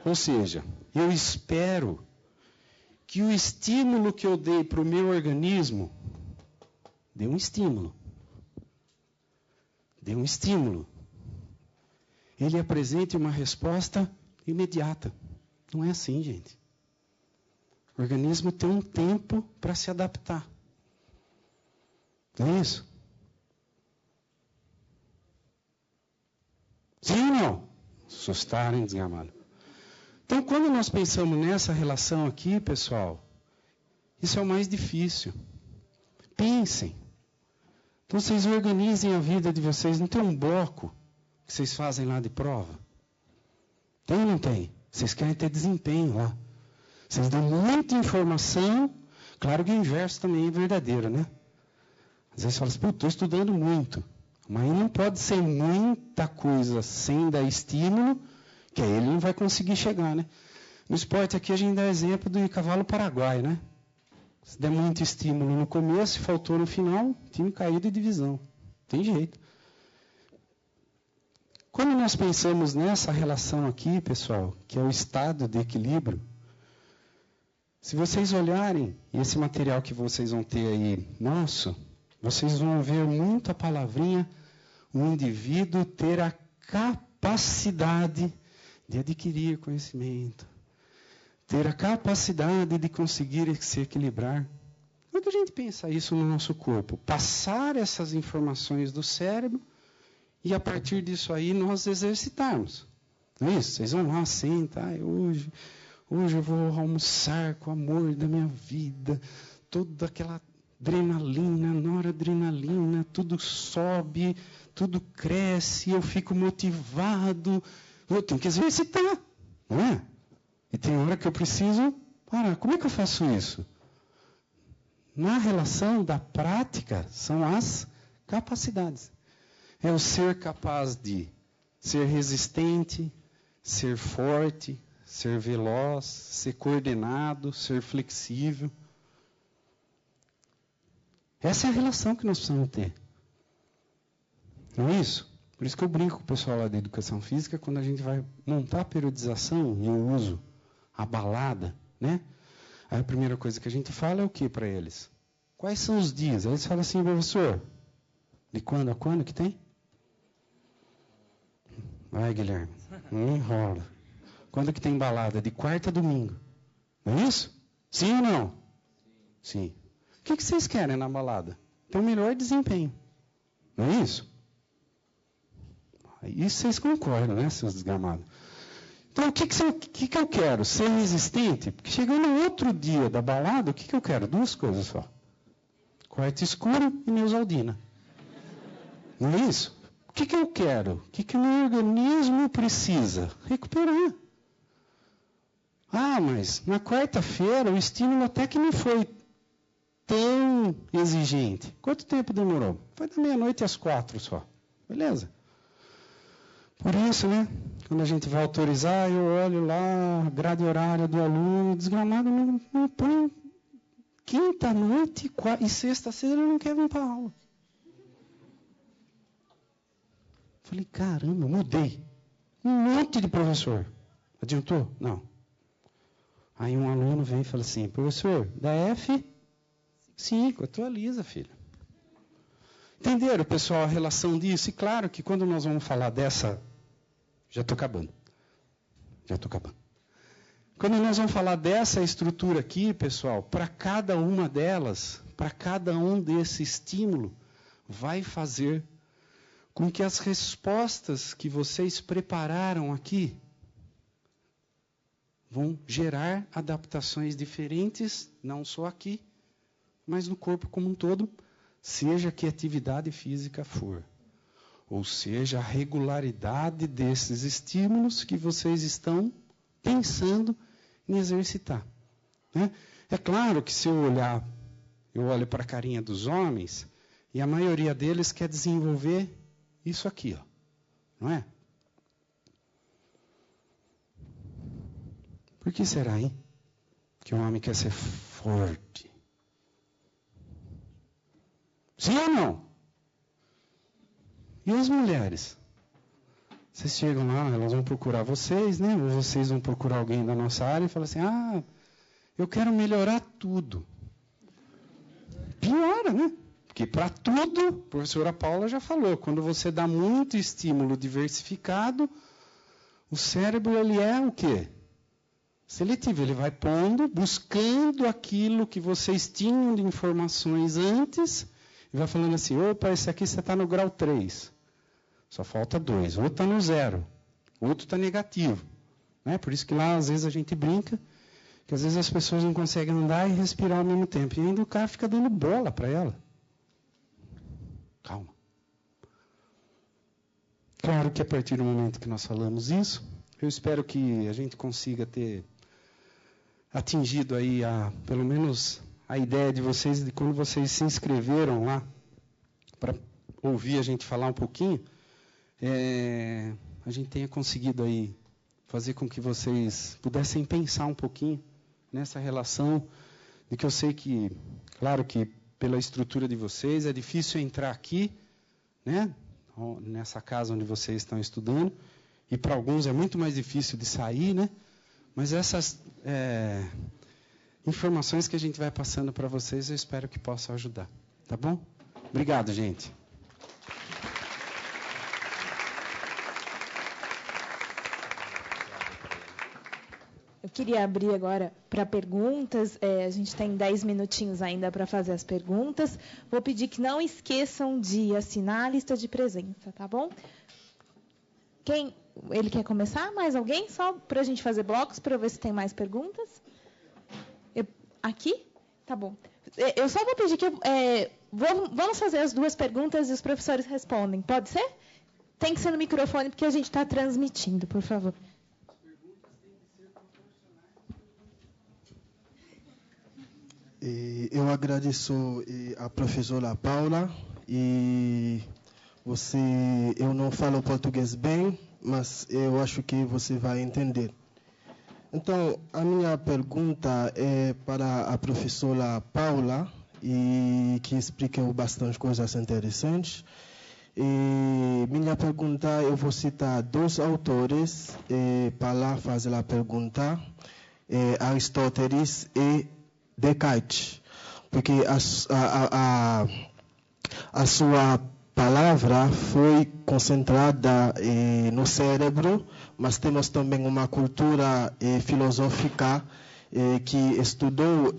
Ou seja, eu espero que o estímulo que eu dei para o meu organismo dê um estímulo. Dê um estímulo. Ele apresente uma resposta imediata. Não é assim, gente. O organismo tem um tempo para se adaptar. Não é isso? Sim ou não? Assustarem, desgramado. Então, quando nós pensamos nessa relação aqui, pessoal, isso é o mais difícil. Pensem. Então, vocês organizem a vida de vocês. Não tem um bloco que vocês fazem lá de prova? Tem ou não tem? Vocês querem ter desempenho lá. Vocês dão muita informação. Claro que o inverso também é verdadeiro, né? Às vezes fala assim, estou estudando muito. Mas não pode ser muita coisa sem dar estímulo, que aí ele não vai conseguir chegar, né? No esporte aqui a gente dá exemplo do cavalo paraguaio, né? Se der muito estímulo no começo, faltou no final, o time caiu de divisão. Tem jeito. Quando nós pensamos nessa relação aqui, pessoal, que é o estado de equilíbrio, se vocês olharem esse material que vocês vão ter aí nosso, vocês vão ver muito a palavrinha, o indivíduo ter a capacidade de adquirir conhecimento, ter a capacidade de conseguir se equilibrar. Quando a gente pensa isso no nosso corpo, passar essas informações do cérebro e a partir disso aí nós exercitarmos. Não é isso? Vocês vão lá, sentam, hoje eu vou almoçar com o amor da minha vida, toda aquela adrenalina, noradrenalina, tudo sobe, tudo cresce, eu fico motivado. Eu tenho que exercitar, não é? E tem hora que eu preciso parar. Como é que eu faço isso? Na relação da prática, são as capacidades. É o ser capaz de ser resistente, ser forte, ser veloz, ser coordenado, ser flexível. Essa é a relação que nós precisamos ter. Não é isso? Por isso que eu brinco com o pessoal lá da educação física, quando a gente vai montar a periodização, e eu uso a balada, né? Aí a primeira coisa que a gente fala é o que para eles? Quais são os dias? Aí eles falam assim, professor, de quando a quando que tem? Vai, Guilherme, não enrola. Quando que tem balada? De quarta a domingo. Não é isso? Sim ou não? Sim. O que vocês querem na balada? Ter um melhor desempenho. Não é isso? Isso vocês concordam, né, seus desgramados? Então, o que eu quero? Ser resistente? Porque chegando no outro dia da balada, o que eu quero? 2 coisas só. Quarto escuro e Neusaldina. Não é isso? O que eu quero? O que o meu organismo precisa? Recuperar. Ah, mas na quarta-feira o estímulo até que não foi tão exigente. Quanto tempo demorou? Foi da meia-noite às 4 só. Beleza? Por isso, né? Quando a gente vai autorizar, eu olho lá a grade horária do aluno, desgramado não põe quinta-noite e sexta-feira ele não quer vir para a aula. Falei, caramba, mudei. Um monte de professor. Adiantou? Não. Aí um aluno vem e fala assim, professor, da F5, atualiza, filho. Entenderam, pessoal, a relação disso? E claro que quando nós vamos falar dessa... Já estou acabando. Quando nós vamos falar dessa estrutura aqui, pessoal, para cada uma delas, para cada um desse estímulo, vai fazer com que as respostas que vocês prepararam aqui vão gerar adaptações diferentes, não só aqui, mas no corpo como um todo, seja que atividade física for. Ou seja, a regularidade desses estímulos que vocês estão pensando em exercitar. Né? É claro que se eu olho para a carinha dos homens, e a maioria deles quer desenvolver isso aqui, ó, não é? Por que será, hein? Que o homem quer ser forte. Sim ou não? E as mulheres? Vocês chegam lá, elas vão procurar vocês, né? Ou vocês vão procurar alguém da nossa área e falam assim, eu quero melhorar tudo. Piora, né? Porque para tudo, a professora Paula já falou, quando você dá muito estímulo diversificado, o cérebro ele é o quê? Seletivo. Ele vai pondo, buscando aquilo que vocês tinham de informações antes, e vai falando assim, opa, esse aqui você está no grau 3. Só falta 2. Outro está no 0. Outro está negativo. Né? Por isso que lá, às vezes, a gente brinca, que às vezes as pessoas não conseguem andar e respirar ao mesmo tempo. E ainda o cara fica dando bola para ela. Calma. Claro que a partir do momento que nós falamos isso, eu espero que a gente consiga ter atingido aí pelo menos a ideia de vocês, de quando vocês se inscreveram lá para ouvir a gente falar um pouquinho, a gente tenha conseguido aí fazer com que vocês pudessem pensar um pouquinho nessa relação, de que eu sei que, claro que pela estrutura de vocês, é difícil entrar aqui, né, nessa casa onde vocês estão estudando, e para alguns é muito mais difícil de sair, né, mas essas informações que a gente vai passando para vocês, eu espero que possam ajudar, tá bom? Obrigado, gente. Eu queria abrir agora para perguntas. A gente tem 10 minutinhos ainda para fazer as perguntas. Vou pedir que não esqueçam de assinar a lista de presença, tá bom? Ele quer começar? Mais alguém? Só para a gente fazer blocos, para ver se tem mais perguntas. Aqui? Tá bom. Eu só vou pedir que... vamos fazer as duas perguntas e os professores respondem. Pode ser? Tem que ser no microfone, porque a gente está transmitindo, por favor. Eu agradeço a professora Paula e eu não falo português bem, mas eu acho que você vai entender. Então, a minha pergunta é para a professora Paula, e que explicou bastante coisas interessantes. Minha pergunta, eu vou citar 2 autores para fazer a pergunta, Aristóteles e Descartes, porque a sua palavra foi concentrada no cérebro, mas temos também uma cultura filosófica que estudou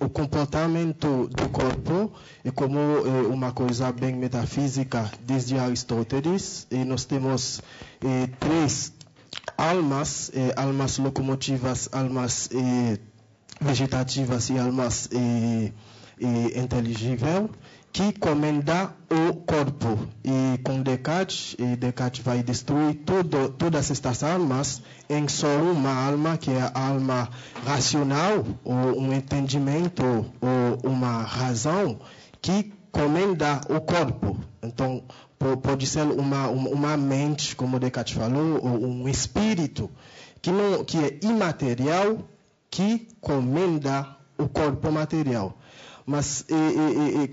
o comportamento do corpo como uma coisa bem metafísica desde Aristóteles. E nós temos 3 almas, almas locomotivas, almas vegetativas e almas inteligíveis, que comanda o corpo. E com Descartes vai destruir todas estas almas em só uma alma, que é a alma racional, ou um entendimento, ou uma razão, que comanda o corpo. Então, pode ser uma mente, como Descartes falou, ou um espírito, que é imaterial, que comanda o corpo material. Mas,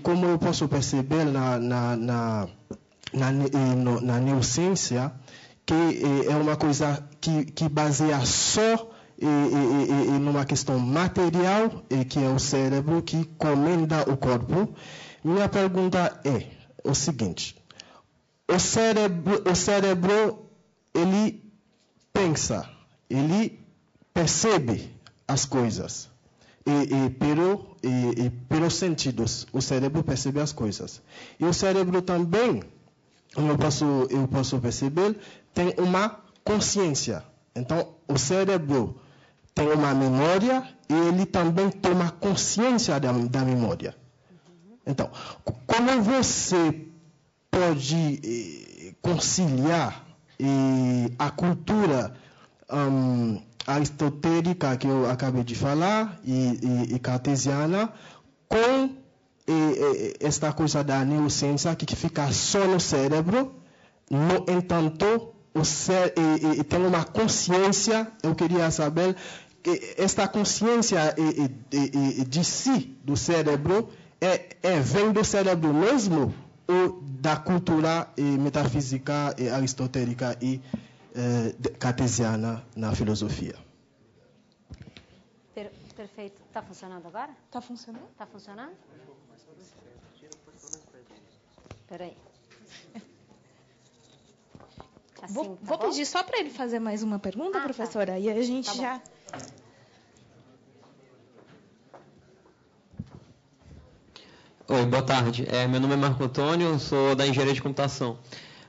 como eu posso perceber na neurociência, que é uma coisa que baseia só numa questão material, que é o cérebro, que comanda o corpo. Minha pergunta é o seguinte: o cérebro ele pensa, ele percebe as coisas. Pelos sentidos, o cérebro percebe as coisas. E o cérebro também, eu posso perceber, tem uma consciência. Então, o cérebro tem uma memória e ele também toma consciência da memória. Então, como você pode conciliar a cultura aristotélica que eu acabei de falar e cartesiana com esta coisa da neurociência que fica só no cérebro, no entanto, tem uma consciência. Eu queria saber esta consciência de si, do cérebro, vem do cérebro mesmo ou da cultura metafísica aristotélica e cartesiana na filosofia? Perfeito. Está funcionando agora? Está funcionando? Está funcionando? Espera aí. Assim, vou pedir só para ele fazer mais uma pergunta, professora, e aí a gente já... Oi, boa tarde. Meu nome é Marco Antônio, sou da Engenharia de Computação.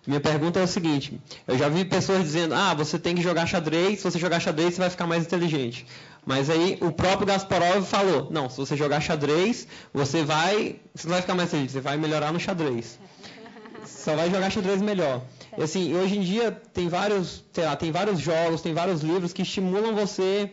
Minha pergunta é o seguinte: eu já vi pessoas dizendo, você tem que jogar xadrez, se você jogar xadrez você vai ficar mais inteligente. Mas aí o próprio Kasparov falou, não, se você jogar xadrez, você não vai ficar mais inteligente, você vai melhorar no xadrez. Só vai jogar xadrez melhor. E assim, hoje em dia tem vários jogos, tem vários livros que estimulam você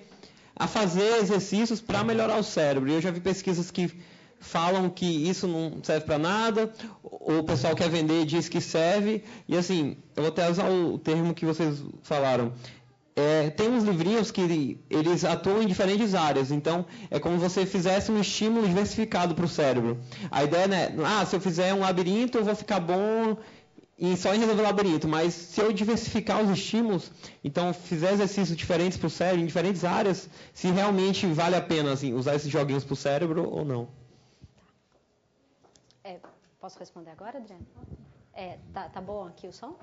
a fazer exercícios para melhorar o cérebro. E eu já vi pesquisas que falam que isso não serve para nada, o pessoal quer vender e diz que serve, e assim, eu vou até usar o termo que vocês falaram. Tem uns livrinhos que eles atuam em diferentes áreas, então é como se você fizesse um estímulo diversificado para o cérebro. A ideia não é, se eu fizer um labirinto eu vou ficar bom só em resolver o labirinto, mas se eu diversificar os estímulos, então fizer exercícios diferentes para o cérebro, em diferentes áreas, se realmente vale a pena assim, usar esses joguinhos para o cérebro ou não. Posso responder agora, Adriana? Tá bom aqui o som?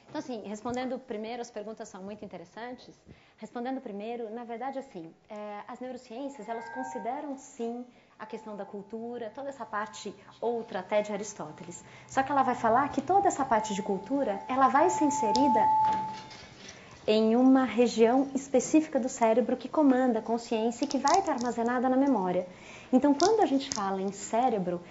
Então, assim, respondendo primeiro, as perguntas são muito interessantes. Respondendo primeiro, na verdade, assim, as neurociências, elas consideram, sim, a questão da cultura, toda essa parte outra até de Aristóteles. Só que ela vai falar que toda essa parte de cultura, ela vai ser inserida em uma região específica do cérebro que comanda a consciência e que vai estar armazenada na memória. Então, quando a gente fala em cérebro,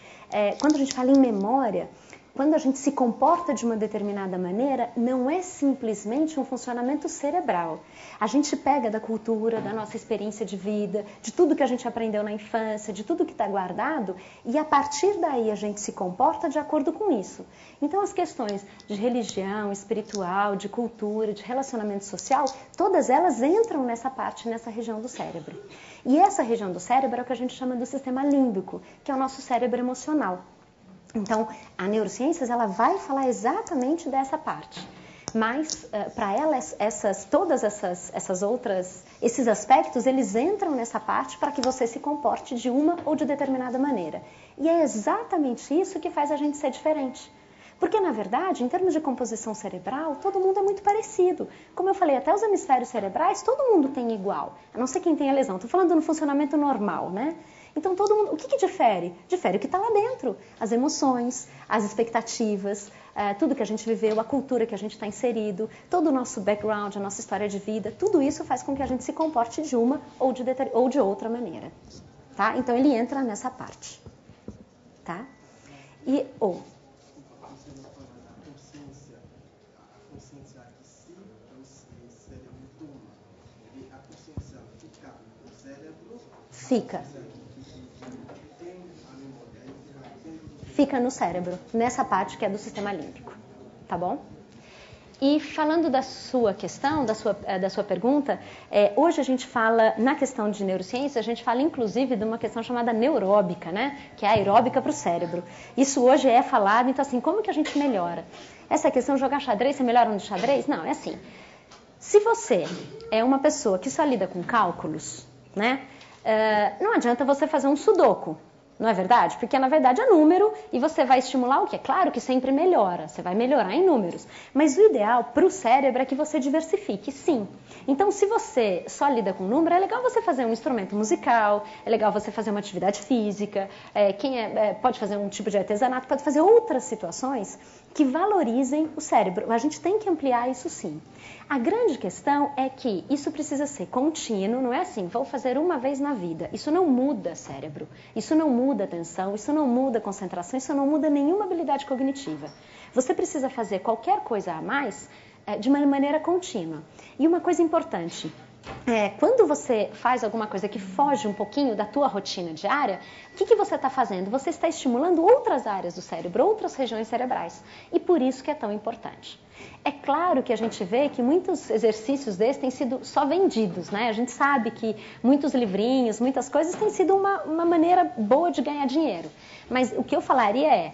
quando a gente fala em memória, quando a gente se comporta de uma determinada maneira, não é simplesmente um funcionamento cerebral. A gente pega da cultura, da nossa experiência de vida, de tudo que a gente aprendeu na infância, de tudo que está guardado, e a partir daí a gente se comporta de acordo com isso. Então, as questões de religião, espiritual, de cultura, de relacionamento social, todas elas entram nessa parte, nessa região do cérebro. E essa região do cérebro é o que a gente chama do sistema límbico, que é o nosso cérebro emocional. Então, a neurociências ela vai falar exatamente dessa parte. Mas, para ela, esses aspectos, eles entram nessa parte para que você se comporte de uma ou de determinada maneira. E é exatamente isso que faz a gente ser diferente. Porque, na verdade, em termos de composição cerebral, todo mundo é muito parecido. Como eu falei, até os hemisférios cerebrais, todo mundo tem igual. A não ser quem tem a lesão. Estou falando no funcionamento normal, né? Então, todo mundo, o que difere? Difere o que está lá dentro. As emoções, as expectativas, tudo que a gente viveu, a cultura que a gente está inserido, todo o nosso background, a nossa história de vida, tudo isso faz com que a gente se comporte de uma ou de outra maneira. Tá? Então, ele entra nessa parte. Tá? Fica no cérebro, nessa parte que é do sistema límbico, tá bom? E falando da sua questão, da sua pergunta, hoje a gente fala, na questão de neurociência, a gente fala inclusive de uma questão chamada neuróbica, né? Que é aeróbica para o cérebro. Isso hoje é falado, então assim, como que a gente melhora? Essa questão de jogar xadrez, você melhora no xadrez? Não, é assim, se você é uma pessoa que só lida com cálculos, né? Não adianta você fazer um sudoku, Não é verdade? Porque, na verdade, é número e você vai estimular o quê? Claro que sempre melhora, você vai melhorar em números. Mas o ideal para o cérebro é que você diversifique, sim. Então, se você só lida com número, é legal você fazer um instrumento musical, é legal você fazer uma atividade física, pode fazer um tipo de artesanato, pode fazer outras situações que valorizem o cérebro. A gente tem que ampliar isso, sim. A grande questão é que isso precisa ser contínuo, não é assim, vou fazer uma vez na vida. Isso não muda cérebro, isso não muda atenção, isso não muda concentração, isso não muda nenhuma habilidade cognitiva. Você precisa fazer qualquer coisa a mais de uma maneira contínua. E uma coisa importante, quando você faz alguma coisa que foge um pouquinho da tua rotina diária, o que você está fazendo? Você está estimulando outras áreas do cérebro, outras regiões cerebrais. E por isso que é tão importante. É claro que a gente vê que muitos exercícios desses têm sido só vendidos, né? A gente sabe que muitos livrinhos, muitas coisas têm sido uma maneira boa de ganhar dinheiro. Mas o que eu falaria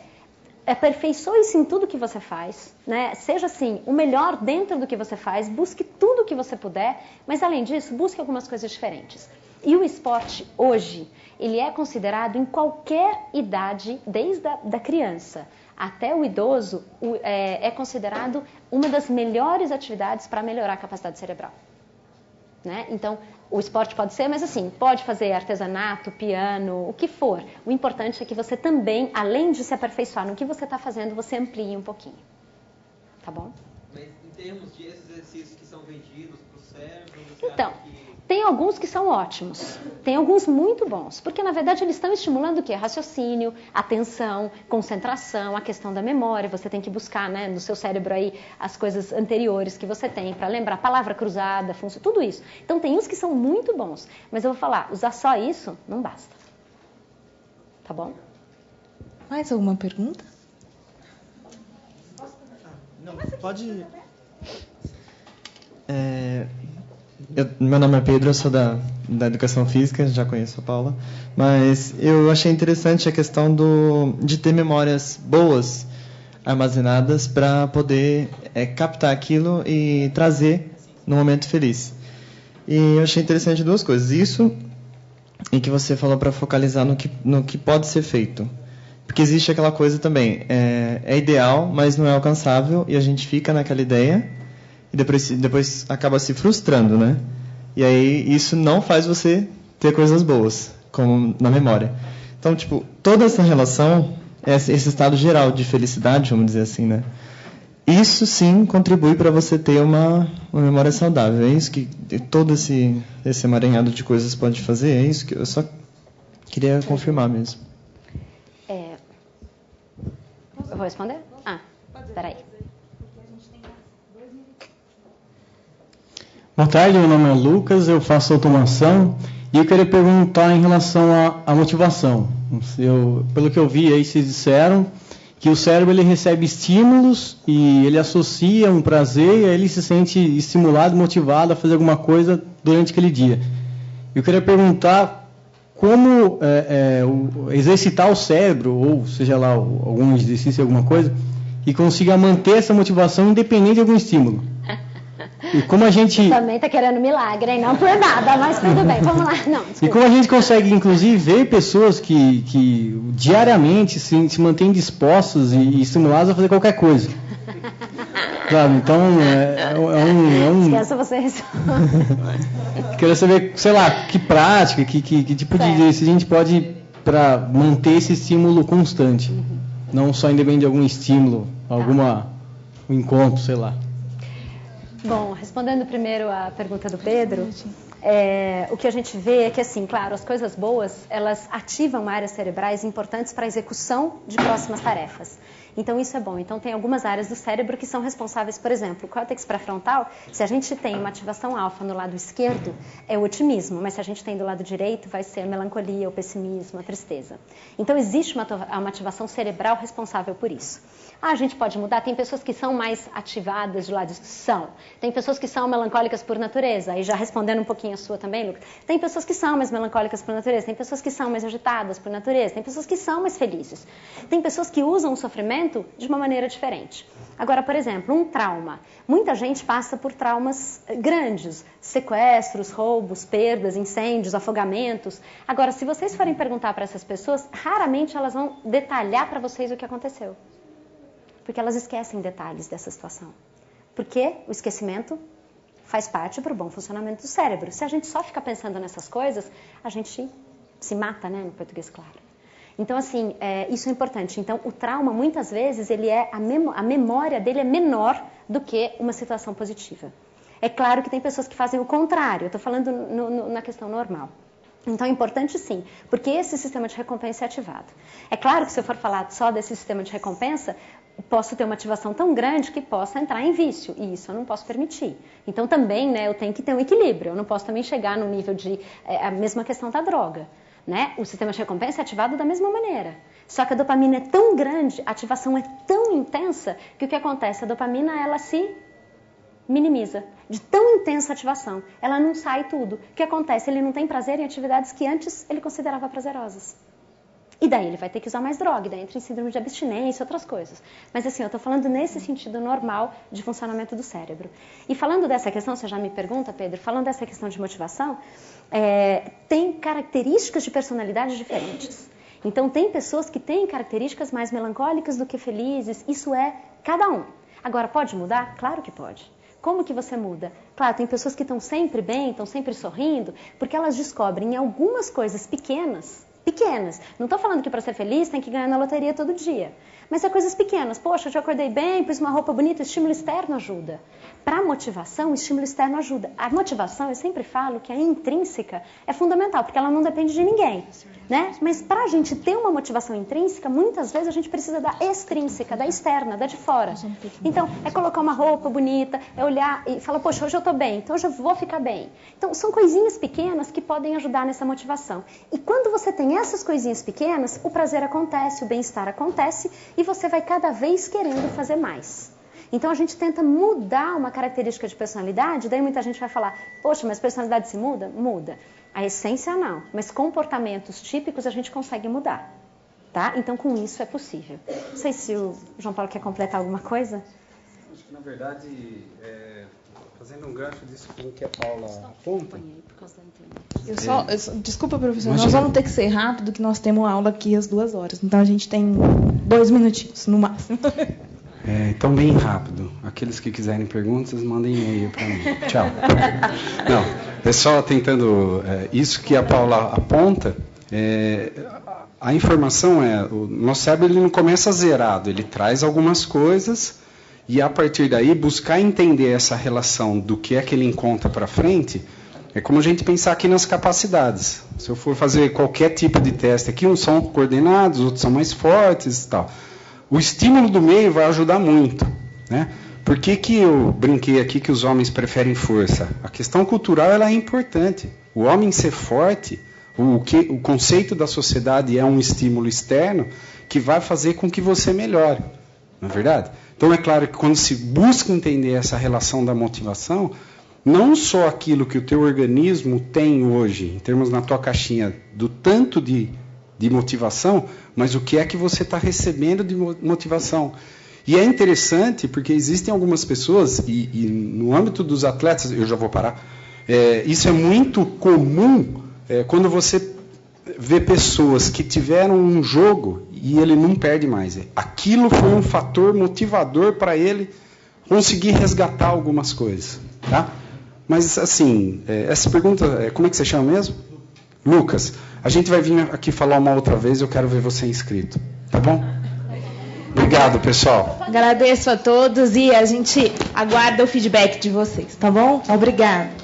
aperfeiçoe-se em tudo que você faz, né? Seja assim, o melhor dentro do que você faz, busque tudo o que você puder, mas além disso, busque algumas coisas diferentes. E o esporte, hoje, ele é considerado em qualquer idade, desde a criança até o idoso, é considerado uma das melhores atividades para melhorar a capacidade cerebral. Né? Então, o esporte pode ser, mas assim, pode fazer artesanato, piano, o que for. O importante é que você também, além de se aperfeiçoar no que você está fazendo, você amplie um pouquinho. Tá bom? Mas em termos de esses exercícios que são vendidos para o cérebro, você então, acha que... Tem alguns que são ótimos, tem alguns muito bons, porque na verdade eles estão estimulando o quê? Raciocínio, atenção, concentração, a questão da memória. Você tem que buscar, né, no seu cérebro aí as coisas anteriores que você tem para lembrar, palavra cruzada, tudo isso. Então tem uns que são muito bons, mas eu vou falar, usar só isso não basta. Tá bom? Mais alguma pergunta? Não, pode... Meu nome é Pedro, eu sou da Educação Física, já conheço a Paula, mas eu achei interessante a questão de ter memórias boas armazenadas para poder captar aquilo e trazer no momento feliz. E eu achei interessante duas coisas. Isso, e que você falou para focalizar no que pode ser feito. Porque existe aquela coisa também, é ideal, mas não é alcançável, e a gente fica naquela ideia e depois acaba se frustrando, né? E aí isso não faz você ter coisas boas, como na memória. Então, tipo, toda essa relação, esse estado geral de felicidade, vamos dizer assim, né? Isso sim contribui para você ter uma memória saudável. É isso que todo esse emaranhado de coisas pode fazer. É isso que eu só queria confirmar mesmo. Eu vou responder? Peraí. Boa tarde, meu nome é Lucas, eu faço automação e eu queria perguntar em relação à motivação. Pelo que eu vi aí, vocês disseram que o cérebro ele recebe estímulos e ele associa um prazer e aí ele se sente estimulado, motivado a fazer alguma coisa durante aquele dia. Eu queria perguntar como exercitar o cérebro, ou seja lá, algum exercício, alguma coisa, que consiga manter essa motivação independente de algum estímulo. E como a gente... Também está querendo milagre, hein? Não por nada, mas tudo bem, vamos lá. Não, e como a gente consegue, inclusive, ver pessoas que diariamente se mantêm dispostas e estimuladas a fazer qualquer coisa. Claro, então Esqueça vocês. Queria saber, sei lá, que prática, que tipo de exercício a gente pode para manter esse estímulo constante. Não só independente de algum estímulo, um encontro, sei lá. Bom, respondendo primeiro a pergunta do Pedro, o que a gente vê é que, assim, claro, as coisas boas, elas ativam áreas cerebrais importantes para a execução de próximas tarefas. Então, isso é bom. Então, tem algumas áreas do cérebro que são responsáveis, por exemplo, o córtex pré-frontal, se a gente tem uma ativação alfa no lado esquerdo, é o otimismo, mas se a gente tem do lado direito, vai ser a melancolia, o pessimismo, a tristeza. Então, existe uma ativação cerebral responsável por isso. A gente pode mudar, tem pessoas que são mais ativadas de lado, tem pessoas que são melancólicas por natureza, e já respondendo um pouquinho tem a sua também, Lucas. Tem pessoas que são mais melancólicas por natureza, tem pessoas que são mais agitadas por natureza, tem pessoas que são mais felizes. Tem pessoas que usam o sofrimento de uma maneira diferente. Agora, por exemplo, um trauma. Muita gente passa por traumas grandes, sequestros, roubos, perdas, incêndios, afogamentos. Agora, se vocês forem perguntar para essas pessoas, raramente elas vão detalhar para vocês o que aconteceu. Porque elas esquecem detalhes dessa situação. Porque o esquecimento faz parte para o bom funcionamento do cérebro. Se a gente só fica pensando nessas coisas, a gente se mata, né, no português claro. Então, assim, isso é importante. Então, o trauma, muitas vezes, a memória dele é menor do que uma situação positiva. É claro que tem pessoas que fazem o contrário. Eu estou falando na questão normal. Então, é importante sim, porque esse sistema de recompensa é ativado. É claro que se eu for falar só desse sistema de recompensa, posso ter uma ativação tão grande que possa entrar em vício, e isso eu não posso permitir. Então, também, né, eu tenho que ter um equilíbrio. Eu não posso também chegar no nível de... a mesma questão da droga. Né? O sistema de recompensa é ativado da mesma maneira. Só que a dopamina é tão grande, a ativação é tão intensa, que o que acontece? A dopamina, ela se minimiza. De tão intensa a ativação, ela não sai tudo. O que acontece? Ele não tem prazer em atividades que antes ele considerava prazerosas. E daí ele vai ter que usar mais droga, daí entra em síndrome de abstinência, outras coisas. Mas assim, eu estou falando nesse sentido normal de funcionamento do cérebro. E falando dessa questão, você já me pergunta, Pedro, falando dessa questão de motivação, tem características de personalidade diferentes. Então, tem pessoas que têm características mais melancólicas do que felizes, isso é cada um. Agora, pode mudar? Claro que pode. Como que você muda? Claro, tem pessoas que estão sempre bem, estão sempre sorrindo, porque elas descobrem algumas coisas pequenas. Não estou falando que para ser feliz tem que ganhar na loteria todo dia. Mas é coisas pequenas. Poxa, eu já acordei bem, pus uma roupa bonita, o estímulo externo ajuda. Para a motivação, o estímulo externo ajuda. A motivação, eu sempre falo que a intrínseca é fundamental, porque ela não depende de ninguém. Né? Mas para a gente ter uma motivação intrínseca, muitas vezes a gente precisa da extrínseca, da externa, da de fora. Então, é colocar uma roupa bonita, é olhar e falar, poxa, hoje eu estou bem, então hoje eu vou ficar bem. Então, são coisinhas pequenas que podem ajudar nessa motivação. E quando você tem essas coisinhas pequenas, o prazer acontece, o bem-estar acontece e você vai cada vez querendo fazer mais. Então, a gente tenta mudar uma característica de personalidade, daí muita gente vai falar, poxa, mas personalidade se muda? Muda. A essência não, mas comportamentos típicos a gente consegue mudar, tá? Então, com isso é possível. Não sei se o João Paulo quer completar alguma coisa. Acho que, na verdade, fazendo um gancho disso com o que a Paula aponta... Desculpa, professor, nós vamos ter que ser rápido, que nós temos aula aqui às 2 horas. Então, a gente tem 2 minutinhos, no máximo. Então, bem rápido. Aqueles que quiserem perguntas, mandem e-mail para mim. Tchau. Não, pessoal, tentando... isso que a Paula aponta, a informação o nosso cérebro ele não começa zerado, ele traz algumas coisas e, a partir daí, buscar entender essa relação do que é que ele encontra para frente, é como a gente pensar aqui nas capacidades. Se eu for fazer qualquer tipo de teste aqui, uns são coordenados, outros são mais fortes e tal. O estímulo do meio vai ajudar muito, né? Por que eu brinquei aqui que os homens preferem força? A questão cultural ela é importante. O homem ser forte, o conceito da sociedade é um estímulo externo que vai fazer com que você melhore, não é verdade? Então é claro que quando se busca entender essa relação da motivação, não só aquilo que o teu organismo tem hoje, em termos na tua caixinha, do tanto de motivação, mas o que é que você está recebendo de motivação. E é interessante porque existem algumas pessoas, e no âmbito dos atletas, eu já vou parar, isso é muito comum quando você vê pessoas que tiveram um jogo e ele não perde mais. Aquilo foi um fator motivador para ele conseguir resgatar algumas coisas. Tá? Mas, assim, essa pergunta, como é que você chama mesmo? Lucas. A gente vai vir aqui falar uma outra vez, eu quero ver você inscrito. Tá bom? Obrigado, pessoal. Agradeço a todos e a gente aguarda o feedback de vocês, tá bom? Obrigado.